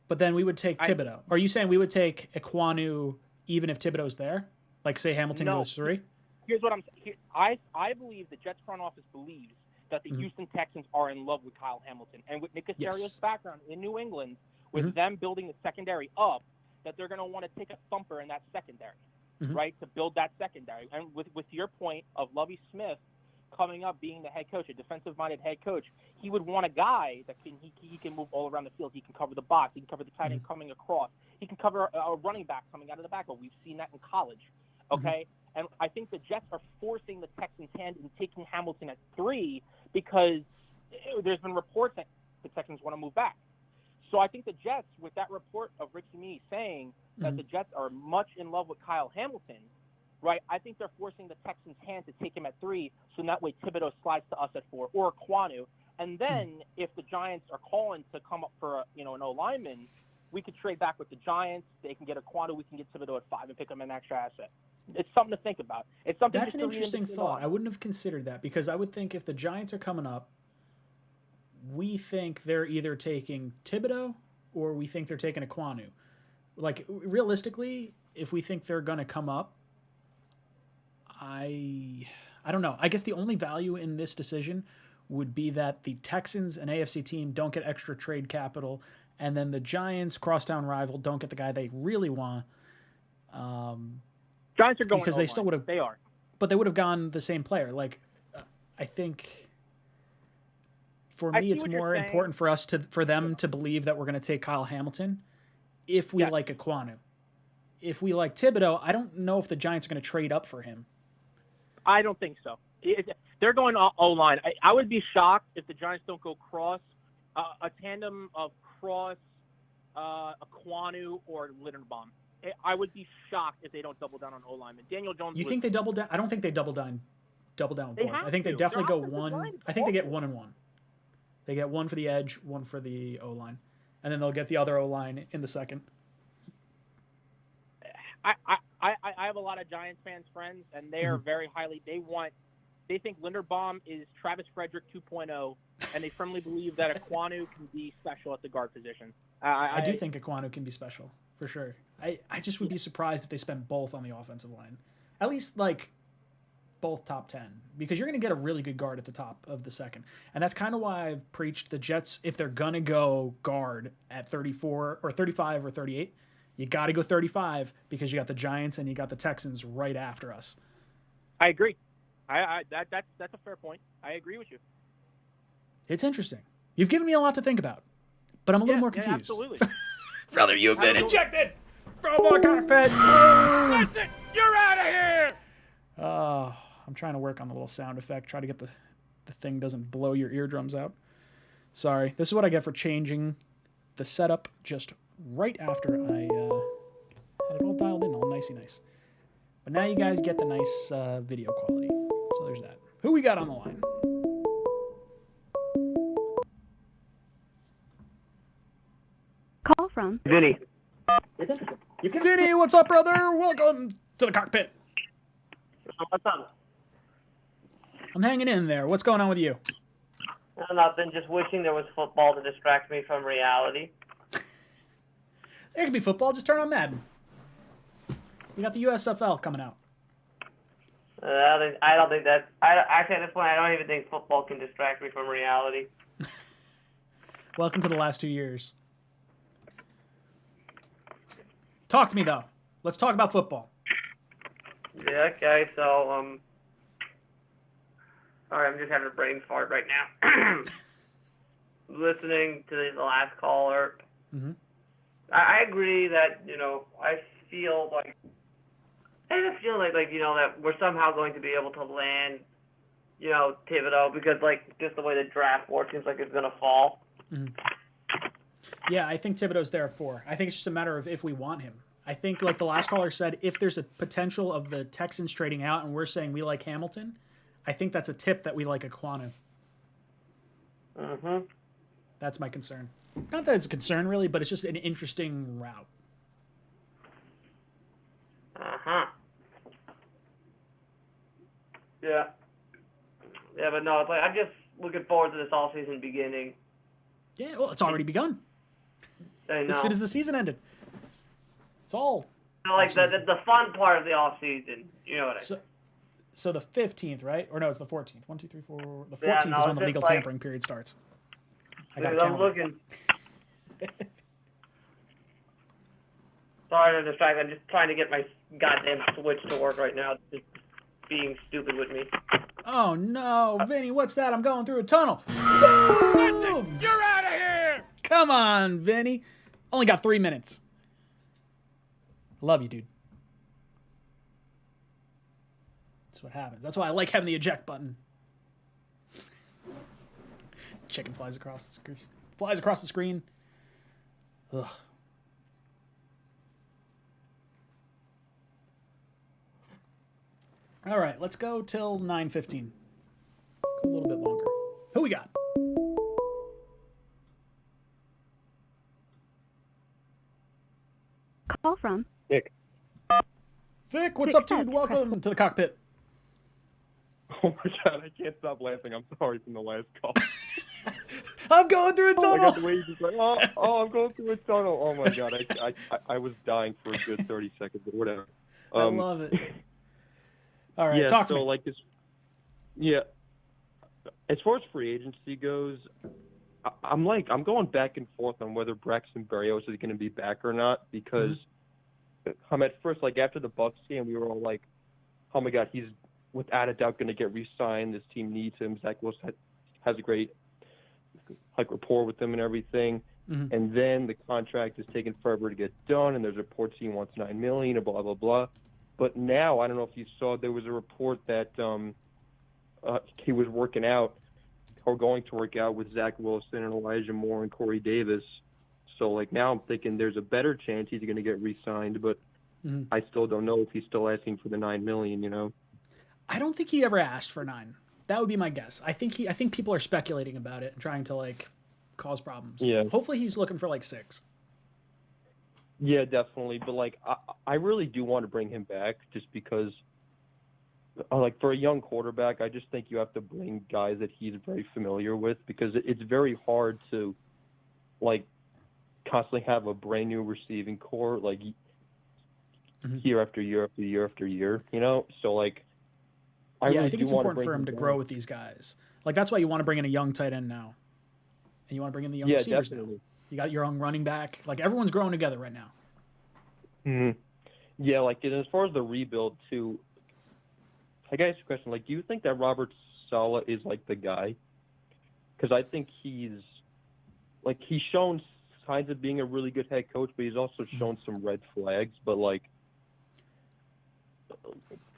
But then we would take Thibodeau. Are you saying we would take Ekwonu even if Thibodeau's there? Like, say Hamilton goes 3? Here's what I'm saying. I believe the Jets front office believes that the Houston Texans are in love with Kyle Hamilton. And with Nick Caserio's background in New England, with them building the secondary up, that they're going to want to take a thumper in that secondary, right, to build that secondary. And with your point of Lovie Smith coming up being the head coach, a defensive-minded head coach, he would want a guy that he can move all around the field. He can cover the box. He can cover the tight end coming across. He can cover a running back coming out of the backfield. We've seen that in college, okay? And I think the Jets are forcing the Texans' hand in taking Hamilton at 3 because there's been reports that the Texans want to move back. So I think the Jets, with that report of Rick Samini saying that the Jets are much in love with Kyle Hamilton, right, I think they're forcing the Texans' hand to take him at 3, so that way Thibodeau slides to us at 4, or Ekwonu. And then if the Giants are calling to come up for an O-lineman, we could trade back with the Giants. They can get Ekwonu. We can get Thibodeau at 5 and pick him an extra asset. It's something to think about. It's something. That's an interesting thought. I wouldn't have considered that because I would think if the Giants are coming up, we think they're either taking Thibodeau or we think they're taking Ekwonu. Like, realistically, if we think they're going to come up, I don't know. I guess the only value in this decision would be that the Texans, an AFC team, don't get extra trade capital, and then the Giants, crosstown rival, don't get the guy they really want. Giants are going because they still would have. They are, but they would have gone the same player. Like, I think for me, it's more important for them to believe that we're going to take Kyle Hamilton if we like Ekwonu. If we like Thibodeau, I don't know if the Giants are going to trade up for him. I don't think so. They're going O-line. I would be shocked if the Giants don't go Cross, a tandem of Cross, Aquanu, or Linderbaum. I would be shocked if they don't double down on O-lineman. Daniel Jones. You think they double down? I don't think they double down with both. I think they definitely go one. I think they get 1 and 1. They get one for the edge, one for the O-line, and then they'll get the other O-line in the second. I have a lot of Giants fans friends, and they are very highly. They think Linderbaum is Travis Frederick 2.0, and they firmly believe that Aquanu can be special at the guard position. I do think Aquanu can be special for sure. I just would be surprised if they spent both on the offensive line, at least like both top 10, because you're going to get a really good guard at the top of the second, and that's kind of why I've preached the Jets, if they're gonna go guard at 34 or 35 or 38. You got to go 35 because you got the Giants and you got the Texans right after us. I agree. That's a fair point. I agree with you. It's interesting. You've given me a lot to think about, but I'm a little more confused. Absolutely. Brother, you've been ejected from the cockpit. That's it. You're out of here. I'm trying to work on the little sound effect. Try to get the thing doesn't blow your eardrums out. Sorry. This is what I get for changing the setup just right after I had it all dialed in, all nicey nice. But now you guys get the nice video quality. So there's that. Who we got on the line? Call from Vinny. Vinny, what's up, brother? Welcome to the cockpit. What's up? I'm hanging in there. What's going on with you? Nothing. Just wishing there was football to distract me from reality. There could be football. Just turn on Madden. We got the USFL coming out. I don't think that's... Actually, at this point, I don't even think football can distract me from reality. Welcome to the last 2 years. Talk to me, though. Let's talk about football. Yeah, okay, so, Sorry, I'm just having a brain fart right now. Listening to the last caller, I agree that, I feel like that we're somehow going to be able to land, Thibodeau, because, just the way the draft works seems like it's going to fall. Yeah, I think Thibodeau's there at 4. I think it's just a matter of if we want him. I think, like the last caller said, if there's a potential of the Texans trading out and we're saying we like Hamilton, I think that's a tip that we like Aquanu. That's my concern. Not that it's a concern, really, but it's just an interesting route. Yeah. Yeah, but no, it's like I'm just looking forward to this offseason beginning. Yeah, well, it's already begun. I know. As soon as the season ended. It's all. The fun part of the offseason. You know what I mean? So the 15th, right? Or no, it's the 14th. 1, 2, 3, 4. The 14th is when the legal tampering period starts. I'm looking. Sorry to distract. I'm just trying to get my goddamn Switch to work right now. It's just being stupid with me. Oh no, Vinny, what's that? I'm going through a tunnel. Boom! You're out of here! Come on, Vinny. Only got 3 minutes. Love you, dude. That's what happens. That's why I like having the eject button. Chicken flies across the screen. Flies across the screen. Ugh. All right, let's go till 9:15. A little bit longer. Who we got? Call from Vic, what's up, dude? Welcome to the cockpit. Oh my god, I can't stop laughing. I'm sorry from the last call. I'm going through a tunnel. Oh my god, the way he's just like, I'm going through a tunnel. Oh my god, I was dying for a good 30 seconds, but whatever. I love it. All right, yeah, talk to me. Like this. Yeah. As far as free agency goes, I'm going back and forth on whether Braxton Berrios is going to be back or not, because I'm at first, after the Bucs game, we were all like, oh my god, he's without a doubt going to get re-signed. This team needs him. Zach Wilson has a great rapport with them and everything. And then the contract is taking forever to get done, and there's reports he wants $9 million and blah blah blah. But now, I don't know if you saw, there was a report that he was working out or going to work out with Zach Wilson and Elijah Moore and Corey Davis. So, like, now I'm thinking there's a better chance he's going to get re-signed, but I still don't know if he's still asking for the $9 million, you know? I don't think he ever asked for 9. That would be my guess. I think people are speculating about it and trying to, like, cause problems. Yeah. Hopefully he's looking for, like, 6. Yeah, definitely. But, like, I really do want to bring him back just because, like, for a young quarterback, I just think you have to bring guys that he's very familiar with because it's very hard to, like, constantly have a brand new receiving core, like, year after year after year after year, you know? So, like, I think it's important for him to grow with these guys. Like, that's why you want to bring in a young tight end now. And you want to bring in the young receivers now. You got your young running back. Like, everyone's growing together right now. Yeah, like, and as far as the rebuild, too, I got to ask you a question. Like, do you think that Robert Saleh is, like, the guy? Because I think he's shown signs of being a really good head coach, but he's also shown some red flags. But, like,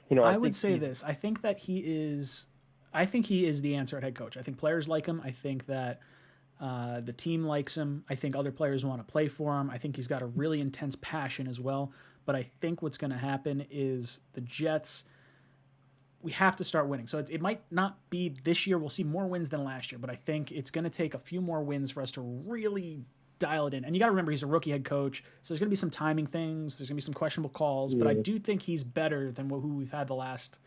you know, I would say this. I think he is the answer at head coach. I think players like him. I think that the team likes him. I think other players want to play for him. I think he's got a really intense passion as well. But I think what's going to happen is the Jets, we have to start winning. So it might not be this year. We'll see more wins than last year. But I think it's going to take a few more wins for us to really dial it in. And you got to remember, he's a rookie head coach. So there's going to be some timing things. There's going to be some questionable calls. But I do think he's better than who we've had the last,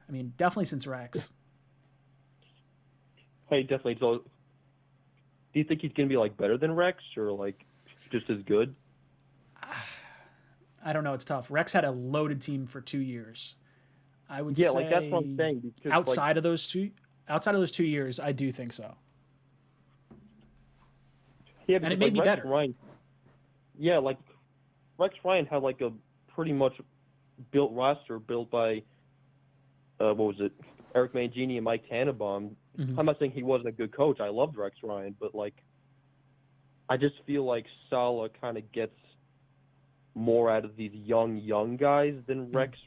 I mean, definitely since Rex. Hey, definitely. So, do you think he's going to be, like, better than Rex or, like, just as good? I don't know. It's tough. Rex had a loaded team for 2 years. I would say, like, that's what I'm saying. Because, outside of those 2 years, I do think so. Yeah, and it may be better. Ryan, like, Rex Ryan had, like, a pretty much built roster built by, what was it, Eric Mangini and Mike Tannenbaum. I'm not saying he wasn't a good coach. I loved Rex Ryan, but, like, I just feel like Saleh kind of gets more out of these young guys than Rex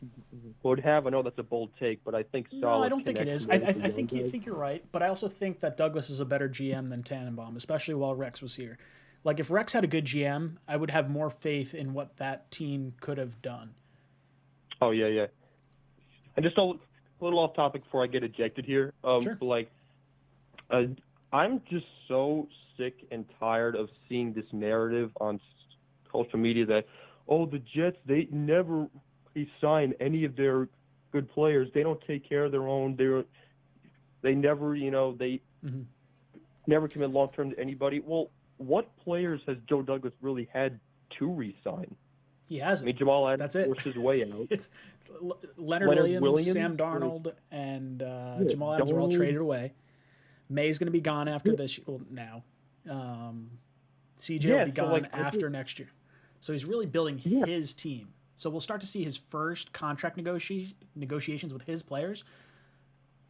would have. I know that's a bold take, but I think Saleh. No, I don't think it is. I think you're right, but I also think that Douglas is a better GM than Tannenbaum, especially while Rex was here. Like, if Rex had a good GM, I would have more faith in what that team could have done. Oh, yeah. And just a little off topic before I get ejected here. Sure. Like, I'm just so sick and tired of seeing this narrative on social media that, oh, the Jets, they never re-sign any of their good players. They don't take care of their own. They never, never commit long-term to anybody. Well, what players has Joe Douglas really had to re-sign? He hasn't. I mean, Jamal Adams forced his way out. It's Leonard Williams, Sam Darnold, and Jamal Adams were all traded away. May's going to be gone after this year. Well, now. CJ will be gone after next year. So he's really building his team. So we'll start to see his first contract negotiations with his players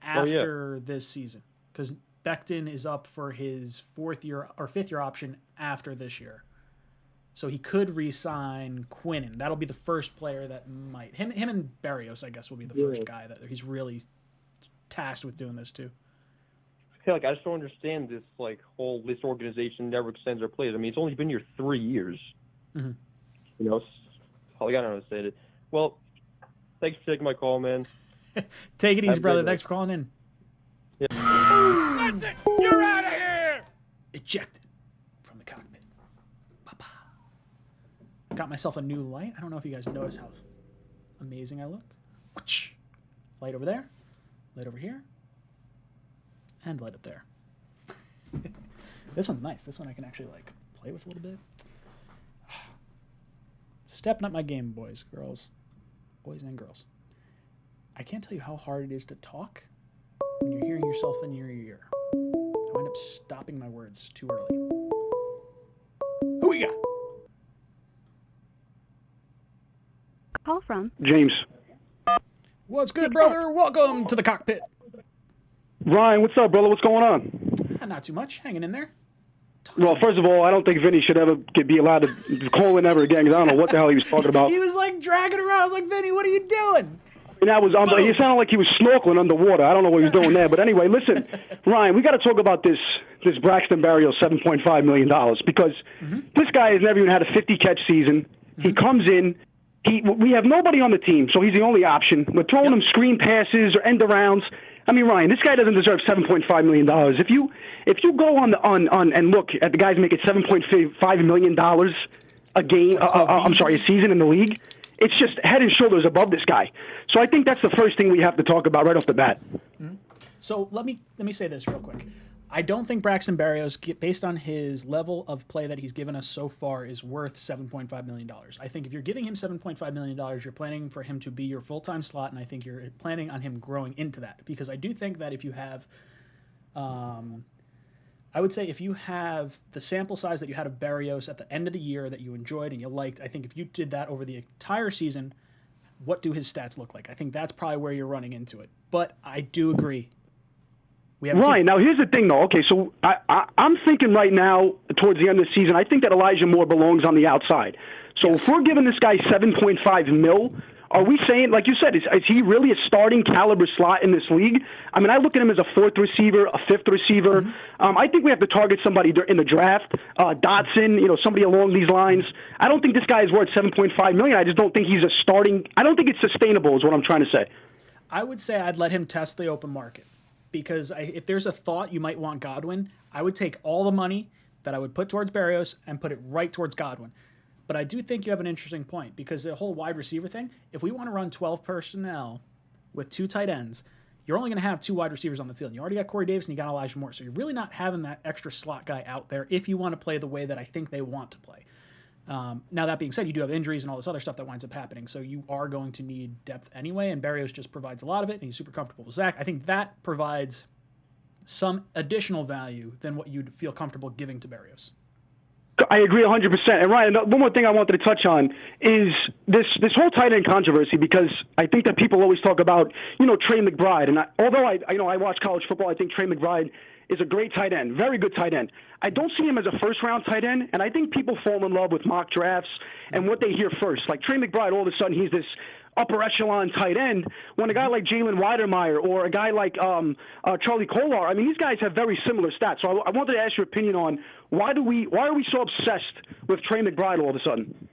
after this season. Because Becton is up for his 5th year option after this year. So he could re-sign Quinnen. That'll be the first player that might. Him and Barrios, I guess, will be the first guy that he's really tasked with doing this too. Hey, like, I just don't understand this, like, this organization never extends their players. I mean, it's only been here 3 years. You know, I don't understand it. Well, thanks for taking my call, man. Take it easy, brother. Thanks for calling in. Yeah. That's it! You're out of here! Ejected from the cockpit. Got myself a new light. I don't know if you guys notice how amazing I look. Light over there. Light over here. And light up there. This one's nice. This one I can actually, like, play with a little bit. Stepping up my game, boys and girls. I can't tell you how hard it is to talk when you're hearing yourself in your ear. I wind up stopping my words too early. Who we got? Call from James. What's good, brother? Welcome to the cockpit. Ryan, what's up, brother? What's going on? Not too much. Hanging in there. Well, first of all, I don't think Vinny should ever be allowed to call in ever again because I don't know what the hell he was talking about. He was like dragging around. I was like, Vinny, what are you doing? And that was he sounded like he was snorkeling underwater. I don't know what he was doing there. But anyway, listen, Ryan, we got to talk about this Braxton Berrios $7.5 million because this guy has never even had a 50-catch season. He comes in. We have nobody on the team, so he's the only option. We're throwing him screen passes or end arounds. I mean, Ryan, this guy doesn't deserve $7.5 million. If you go on and look at the guys making $7.5 million a game, a season in the league, it's just head and shoulders above this guy. So I think that's the first thing we have to talk about right off the bat. So let me say this real quick. I don't think Braxton Berrios, based on his level of play that he's given us so far, is worth $7.5 million. I think if you're giving him $7.5 million, you're planning for him to be your full-time slot, and I think you're planning on him growing into that. Because I do think that if you have, I would say if you have the sample size that you had of Berrios at the end of the year that you enjoyed and you liked, I think if you did that over the entire season, what do his stats look like? I think that's probably where you're running into it. But I do agree. Right. Now, here's the thing, though. Okay, so I'm thinking right now, towards the end of the season, I think that Elijah Moore belongs on the outside. So if we're giving this guy $7.5 million, are we saying, like you said, is he really a starting caliber slot in this league? I mean, I look at him as a fourth receiver, a fifth receiver. I think we have to target somebody in the draft, Dotson, somebody along these lines. I don't think this guy is worth $7.5 million. I just don't think he's a starting. I don't think it's sustainable is what I'm trying to say. I would say I'd let him test the open market. Because if there's a thought you might want Godwin, I would take all the money that I would put towards Berrios and put it right towards Godwin. But I do think you have an interesting point because the whole wide receiver thing, if we want to run 12 personnel with 2 tight ends, you're only going to have 2 wide receivers on the field. You already got Corey Davis and you got Elijah Moore. So you're really not having that extra slot guy out there if you want to play the way that I think they want to play. Now, that being said, you do have injuries and all this other stuff that winds up happening, so you are going to need depth anyway, and Berrios just provides a lot of it, and he's super comfortable with Zach. I think that provides some additional value than what you'd feel comfortable giving to Berrios. I agree 100%. And Ryan, one more thing I wanted to touch on is this whole tight end controversy, because I think that people always talk about, Trey McBride, and although I watch college football, I think Trey McBride is a great tight end, very good tight end. I don't see him as a first-round tight end, and I think people fall in love with mock drafts and what they hear first. Like Trey McBride, all of a sudden, he's this upper echelon tight end, when a guy like Jalen Weidermeyer or a guy like Charlie Kolar, I mean, these guys have very similar stats. So I wanted to ask your opinion on why are we so obsessed with Trey McBride all of a sudden?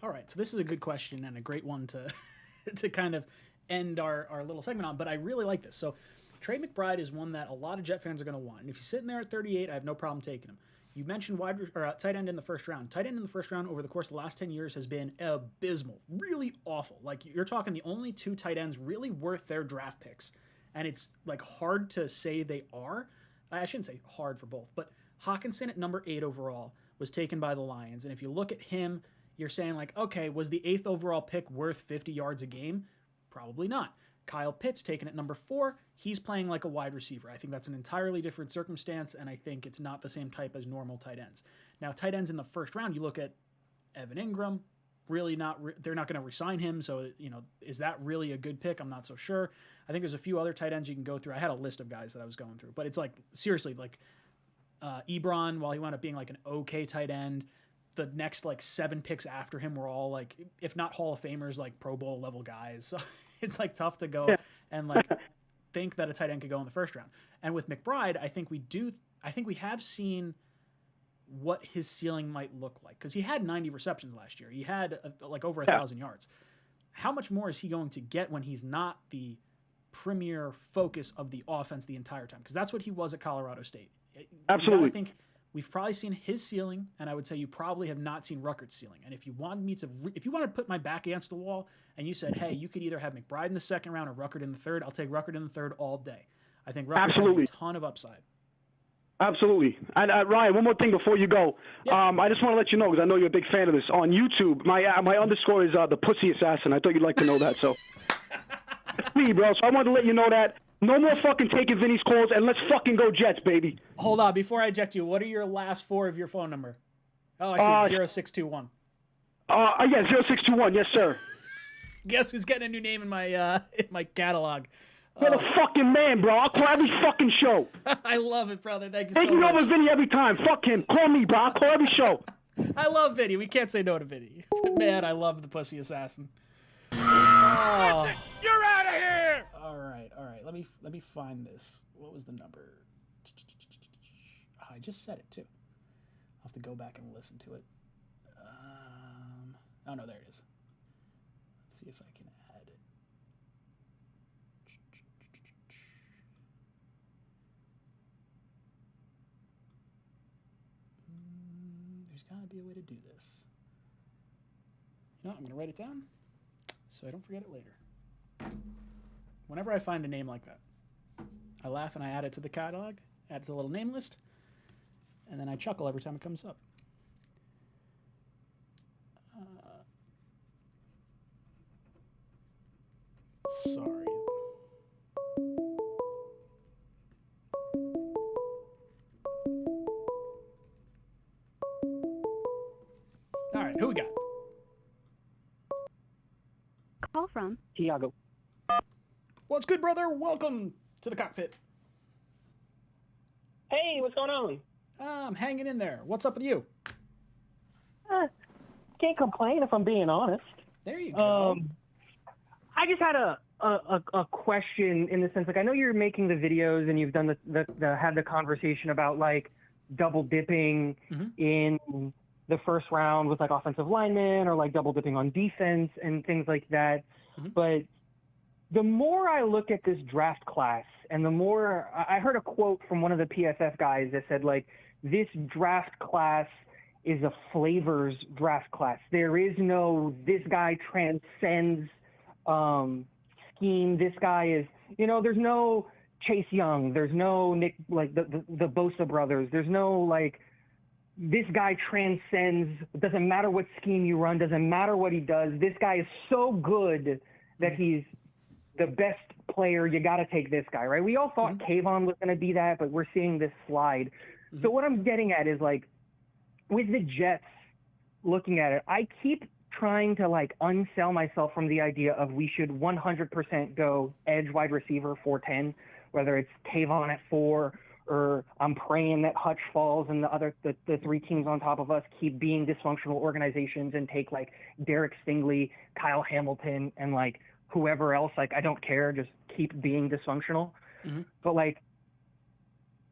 All right, so this is a good question and a great one to kind of end our little segment on, but I really like this. So Trey McBride is one that a lot of Jet fans are going to want. And if he's sitting there at 38, I have no problem taking him. You mentioned tight end in the first round. Tight end in the first round over the course of the last 10 years has been abysmal, really awful. Like, you're talking the only 2 tight ends really worth their draft picks. And it's like hard to say they are. I shouldn't say hard for both, but Hawkinson at number 8 overall was taken by the Lions. And if you look at him, you're saying like, okay, was the 8th overall pick worth 50 yards a game? Probably not. Kyle Pitts taken at number 4. He's playing like a wide receiver. I think that's an entirely different circumstance, and I think it's not the same type as normal tight ends. Now, tight ends in the first round, you look at Evan Ingram, really not. They're not going to re-sign him, so is that really a good pick? I'm not so sure. I think there's a few other tight ends you can go through. I had a list of guys that I was going through, but it's like seriously, like Ebron, while he wound up being like an okay tight end, the next like 7 picks after him were all like, if not Hall of Famers, like Pro Bowl level guys. So it's like tough to go and like think that a tight end could go in the first round. And with McBride, I think we have seen what his ceiling might look like, because he had 90 receptions last year. He had like over 1,000 yards. How much more is he going to get when he's not the premier focus of the offense the entire time? Because that's what he was at Colorado State. Absolutely. I think we've probably seen his ceiling, and I would say you probably have not seen Ruckert's ceiling. And if you wanted me to, if you wanted to put my back against the wall, and you said, hey, you could either have McBride in the second round or Ruckert in the third, I'll take Ruckert in the third all day. I think Ruckert has a ton of upside. Absolutely. And Ryan, one more thing before you go. Yeah. I just want to let you know, because I know you're a big fan of this. On YouTube, my underscore is the Pussy Assassin. I thought you'd like to know that. So, it's me, bro. So I wanted to let you know that. No more fucking taking Vinny's calls, and let's fucking go Jets, baby. Hold on. Before I eject you, what are your last 4 of your phone number? Oh, I see. 0621. Yeah, 0621. Yes, sir. Guess who's getting a new name in my catalog? You're the fucking man, bro. I'll call every fucking show. I love it, brother. Thank you Take so me much. over Vinny every time. Fuck him. Call me, bro. I'll call every show. I love Vinny. We can't say no to Vinny. Man, I love the pussy assassin. Oh. You're out of here! All right. Let me find this. What was the number? Oh, I just said it too. I'll have to go back and listen to it. Oh no, there it is. Let's see if I can add it. There's got to be a way to do this. You know, I'm going to write it down so I don't forget it later. Whenever I find a name like that, I laugh and I add it to the catalog, add it to the little name list, and then I chuckle every time it comes up. Sorry. All right, who we got? Call from Tiago. What's good, brother? Welcome to the cockpit. Hey, what's going on? I'm hanging in there. What's up with you? Can't complain if I'm being honest. There you go. I just had a question in the sense, like, I know you're making the videos and you've done had the conversation about like double dipping in the first round with like offensive linemen or like double dipping on defense and things like that. But the more I look at this draft class and the more I heard a quote from one of the PFF guys that said like, this draft class is a flavors draft class. There is no, this guy transcends scheme. This guy is, there's no Chase Young. There's no Nick, like the Bosa brothers. There's no like, this guy transcends. It doesn't matter what scheme you run. Doesn't matter what he does. This guy is so good that he's the best player. You got to take this guy, right? We all thought Kayvon was going to be that, but we're seeing this slide. So what I'm getting at is like, with the Jets looking at it, I keep trying to like unsell myself from the idea of we should 100% go edge wide receiver 410, whether it's Kayvon at 4 or I'm praying that Hutch falls and the three teams on top of us keep being dysfunctional organizations and take like Derek Stingley, Kyle Hamilton, and like whoever else. Like, I don't care, just keep being dysfunctional. But like,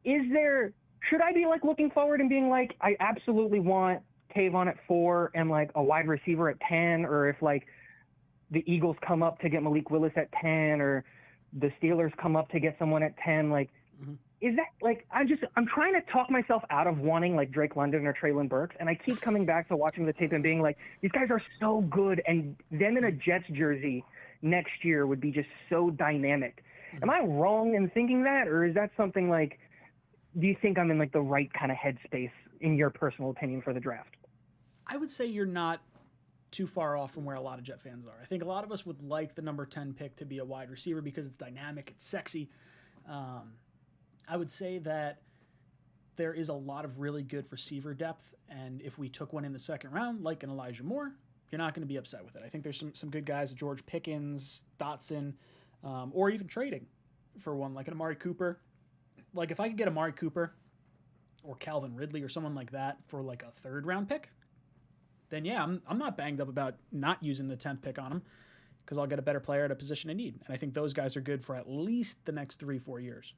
should I be like looking forward and being like, I absolutely want Kayvon at 4 and like a wide receiver at 10, or if like the Eagles come up to get Malik Willis at 10 or the Steelers come up to get someone at 10, like, is that like, I'm trying to talk myself out of wanting like Drake London or Treylon Burks, and I keep coming back to watching the tape and being like, these guys are so good, and them in a Jets jersey next year would be just so dynamic. Am I wrong in thinking that, or is that something like, do you think I'm in like the right kind of headspace in your personal opinion for the draft? I would say you're not too far off from where a lot of Jet fans are. I think a lot of us would like the number 10 pick to be a wide receiver because it's dynamic, it's sexy. I would say that there is a lot of really good receiver depth, and if we took one in the second round, like an Elijah Moore, you're not going to be upset with it. I think there's some good guys, George Pickens, Dotson, or even trading for one, like an Amari Cooper. Like, if I could get Amari Cooper or Calvin Ridley or someone like that for like a third round pick, then yeah, I'm not banged up about not using the 10th pick on him because I'll get a better player at a position I need. And I think those guys are good for at least the next 3-4 years.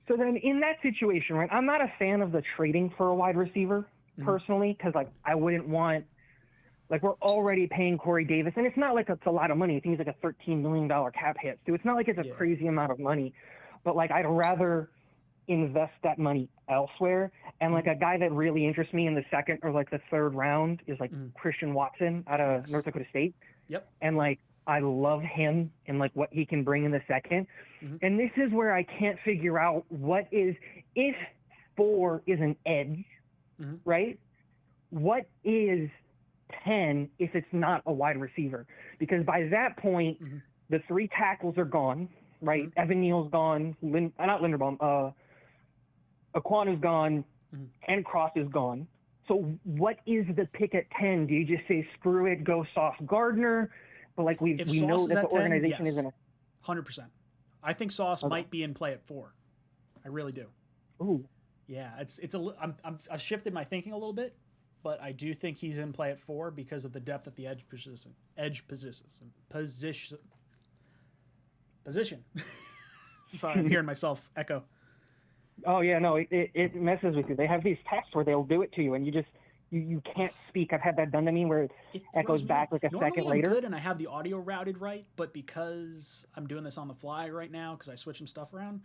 So then in that situation, right, I'm not a fan of the trading for a wide receiver personally, because like I wouldn't want, like, we're already paying Corey Davis, and it's not like it's a lot of money. I think it's like a $13 million cap hit. So it's not like it's a crazy amount of money. But, like, I'd rather invest that money elsewhere. And, like, a guy that really interests me in the second or, like, the third round is, like, Christian Watson out of North Dakota State. And, like, I love him and, like, what he can bring in the second. And this is where I can't figure out if 4 is an edge, right? What is 10 if it's not a wide receiver? Because by that point, the 3 tackles are gone. Right, Evan Neal's gone. Not Linderbaum. Aquanu's gone, and Cross is gone. So what is the pick at 10? Do you just say screw it, go Sauce Gardner? But like we know that the organization isn't. 100%. I think Sauce might be in play at 4. I really do. Ooh. Yeah, I shifted my thinking a little bit, but I do think he's in play at 4 because of the depth at the edge position. Sorry, I'm hearing myself echo. Oh yeah, no, it messes with you. They have these tests where they'll do it to you, and you can't speak. I've had that done to me where it echoes back like a second later. I'm good and I have the audio routed right, but because I'm doing this on the fly right now because I switched some stuff around,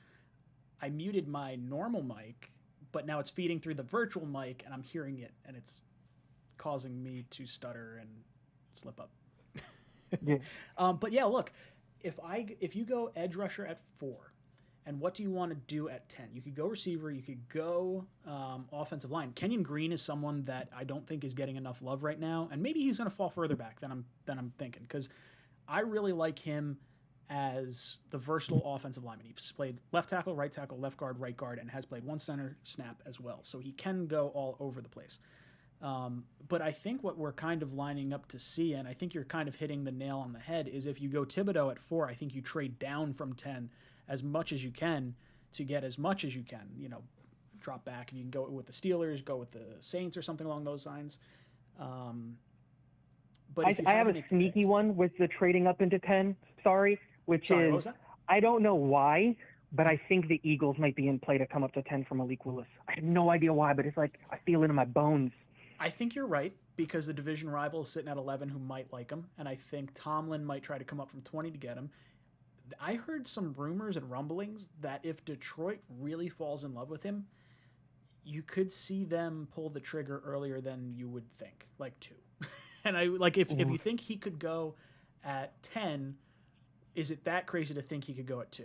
I muted my normal mic, but now it's feeding through the virtual mic, and I'm hearing it, and it's causing me to stutter and slip up. Yeah. But yeah, look, if you go edge rusher at 4, and what do you want to do at 10? You could go receiver. You could go offensive line. Kenyon Green is someone that I don't think is getting enough love right now, and maybe he's going to fall further back than I'm thinking, because I really like him as the versatile offensive lineman. He's played left tackle, right tackle, left guard, right guard, and has played one center snap as well. So he can go all over the place. But I think what we're kind of lining up to see, and I think you're kind of hitting the nail on the head, is if you go Thibodeau at 4, I think you trade down from 10 as much as you can to get as much as you can. You know, drop back, and you can go with the Steelers, go with the Saints or something along those lines. But I have a sneaky one with the trading up into 10, which Sorry, is, what was that? I don't know why, but I think the Eagles might be in play to come up to 10 from Malik Willis. I have no idea why, but it's like I feel it in my bones. I think you're right, because the division rival is sitting at 11 who might like him, and I think Tomlin might try to come up from 20 to get him. I heard some rumors and rumblings that if Detroit really falls in love with him, you could see them pull the trigger earlier than you would think, like 2. And I like if you think he could go at 10, is it that crazy to think he could go at 2?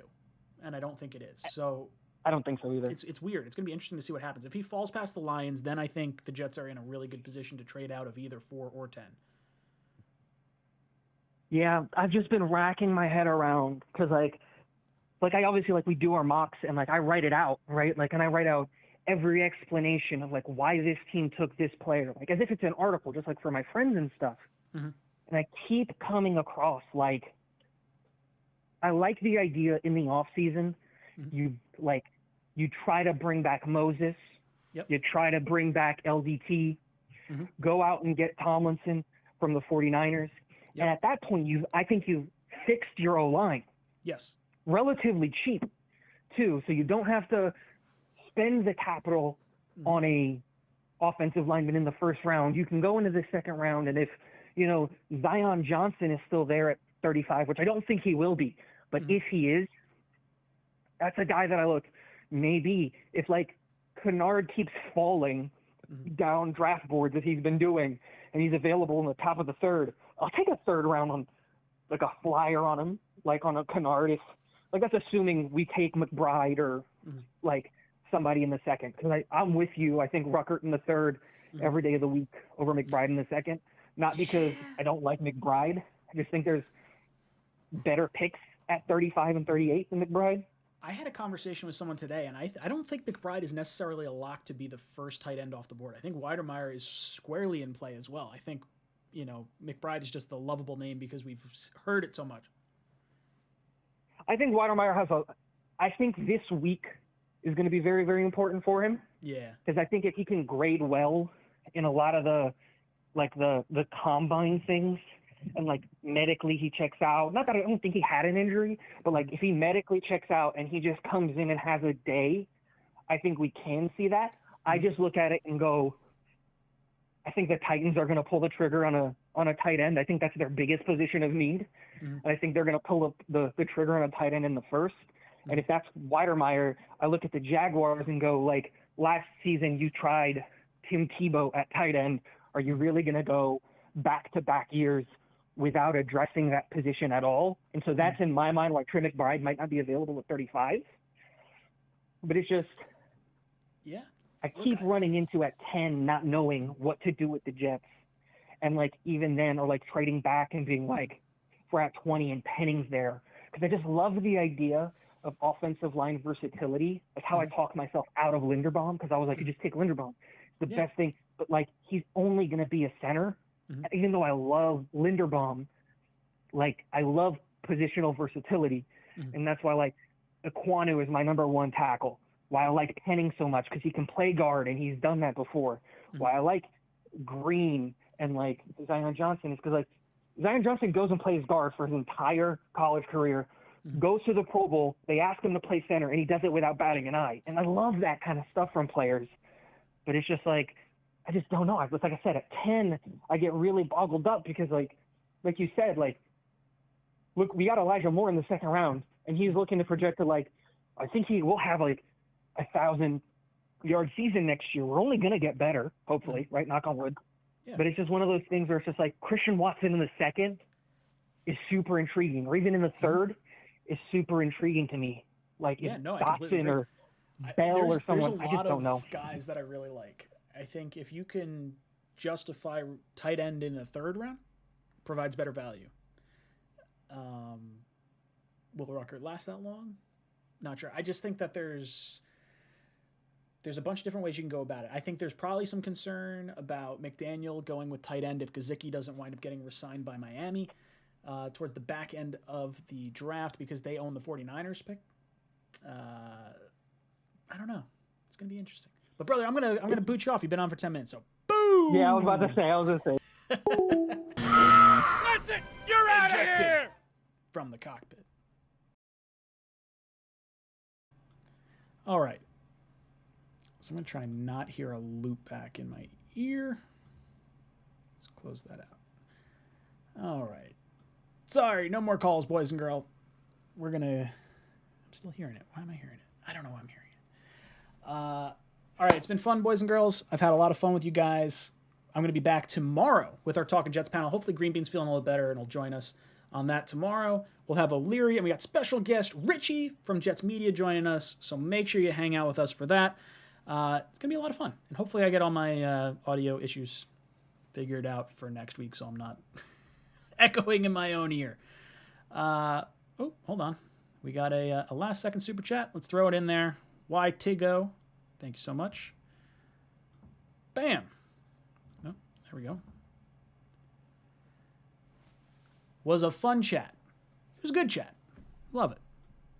And I don't think it is. So I don't think so either. It's weird. It's going to be interesting to see what happens. If he falls past the Lions, then I think the Jets are in a really good position to trade out of either 4 or 10. Yeah, I've just been racking my head around because like I obviously we do our mocks and I write it out, right? And I write out every explanation of why this team took this player, as if it's an article, just for my friends and stuff. Mm-hmm. And I keep coming across I like the idea in the off season. Mm-hmm. You try to bring back Moses. Yep. You try to bring back LDT. Mm-hmm. Go out and get Tomlinson from the 49ers. Yep. And at that point, I think you've fixed your O-line. Yes. Relatively cheap, too, so you don't have to spend the capital on a offensive lineman in the first round. You can go into the second round, and if, Zion Johnson is still there at 35, which I don't think he will be, but if he is, that's a guy that I look, maybe, if, Kennard keeps falling down draft boards as he's been doing, and he's available in the top of the third, I'll take a third round on a flyer on him, on a Kennard. If that's assuming we take McBride or somebody in the second. Because I'm with you. I think Ruckert in the third every day of the week over McBride in the second. Not because I don't like McBride. I just think there's better picks at 35 and 38 than McBride. I had a conversation with someone today, and I don't think McBride is necessarily a lock to be the first tight end off the board. I think Weidermeyer is squarely in play as well. I think, McBride is just the lovable name because we've heard it so much. I think Weidermeyer I think this week is going to be very, very important for him. Yeah. Because I think if he can grade well in a lot of the combine things, and medically he checks out. Not that I don't think he had an injury, but if he medically checks out and he just comes in and has a day, I think we can see that. I just look at it and go, I think the Titans are going to pull the trigger on a tight end. I think that's their biggest position of need. Mm-hmm. And I think they're going to pull up the trigger on a tight end in the first. Mm-hmm. And if that's Weidermeyer, I look at the Jaguars and go, last season you tried Tim Tebow at tight end. Are you really going to go back-to-back years without addressing that position at all? And so that's in my mind why Trey McBride might not be available at 35. But it's just, I keep running into at 10 not knowing what to do with the Jets. And even then, or trading back and being we're at 20 and Penning's there. Because I just love the idea of offensive line versatility. That's how I talk myself out of Linderbaum, because I was you just take Linderbaum. It's the best thing. But he's only going to be a center. Mm-hmm. Even though I love Linderbaum, I love positional versatility. And that's why, like, Aquanu is my number one tackle. Why I like Penning so much, because he can play guard, and he's done that before. Why I like Green and, like, Zion Johnson is because, like, Zion Johnson goes and plays guard for his entire college career, goes to the Pro Bowl, they ask him to play center, and he does it without batting an eye. And I love that kind of stuff from players. But it's just like, I just don't know. Like I said, at 10, I get really boggled up because, like you said, like, look, we got Elijah Moore in the second round, and he's looking to project to, like, I think he will have, like, 1,000-yard season next year. We're only going to get better, hopefully, right? Knock on wood. Yeah. But it's just one of those things where it's just like Christian Watson in the second is super intriguing, or even in the third is super intriguing to me. Like, Dotson or Bell or someone, I just don't know. There's a lot of guys that I really like. I think if you can justify tight end in the third round, provides better value. Will Rucker last that long? Not sure. I just think that there's a bunch of different ways you can go about it. I think there's probably some concern about McDaniel going with tight end if Gesicki doesn't wind up getting re-signed by Miami towards the back end of the draft because they own the 49ers pick. I don't know. It's going to be interesting. But brother, I'm gonna boot you off. You've been on for 10 minutes, so boom. Yeah, I was about to say. That's it. You're out of here. From the cockpit. All right. So I'm gonna try and not hear a loop back in my ear. Let's close that out. All right. Sorry, no more calls, boys and girls. I'm still hearing it. Why am I hearing it? I don't know why I'm hearing it. All right, it's been fun, boys and girls. I've had a lot of fun with you guys. I'm going to be back tomorrow with our Talking Jets panel. Hopefully Green Bean's feeling a little better and will join us on that tomorrow. We'll have O'Leary, and we got special guest Richie from Jets Media joining us, so make sure you hang out with us for that. It's going to be a lot of fun, and hopefully I get all my audio issues figured out for next week so I'm not echoing in my own ear. Oh, hold on. We got a last-second super chat. Let's throw it in there. Why Tigo? Thank you so much. Bam. Oh, there we go. Was a fun chat. It was a good chat. Love it.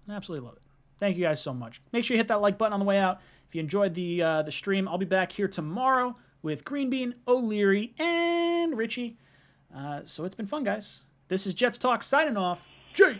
Absolutely love it. Thank you guys so much. Make sure you hit that like button on the way out. If you enjoyed the stream, I'll be back here tomorrow with Green Bean, O'Leary, and Richie. So it's been fun, guys. This is Jets Talk signing off. Jets.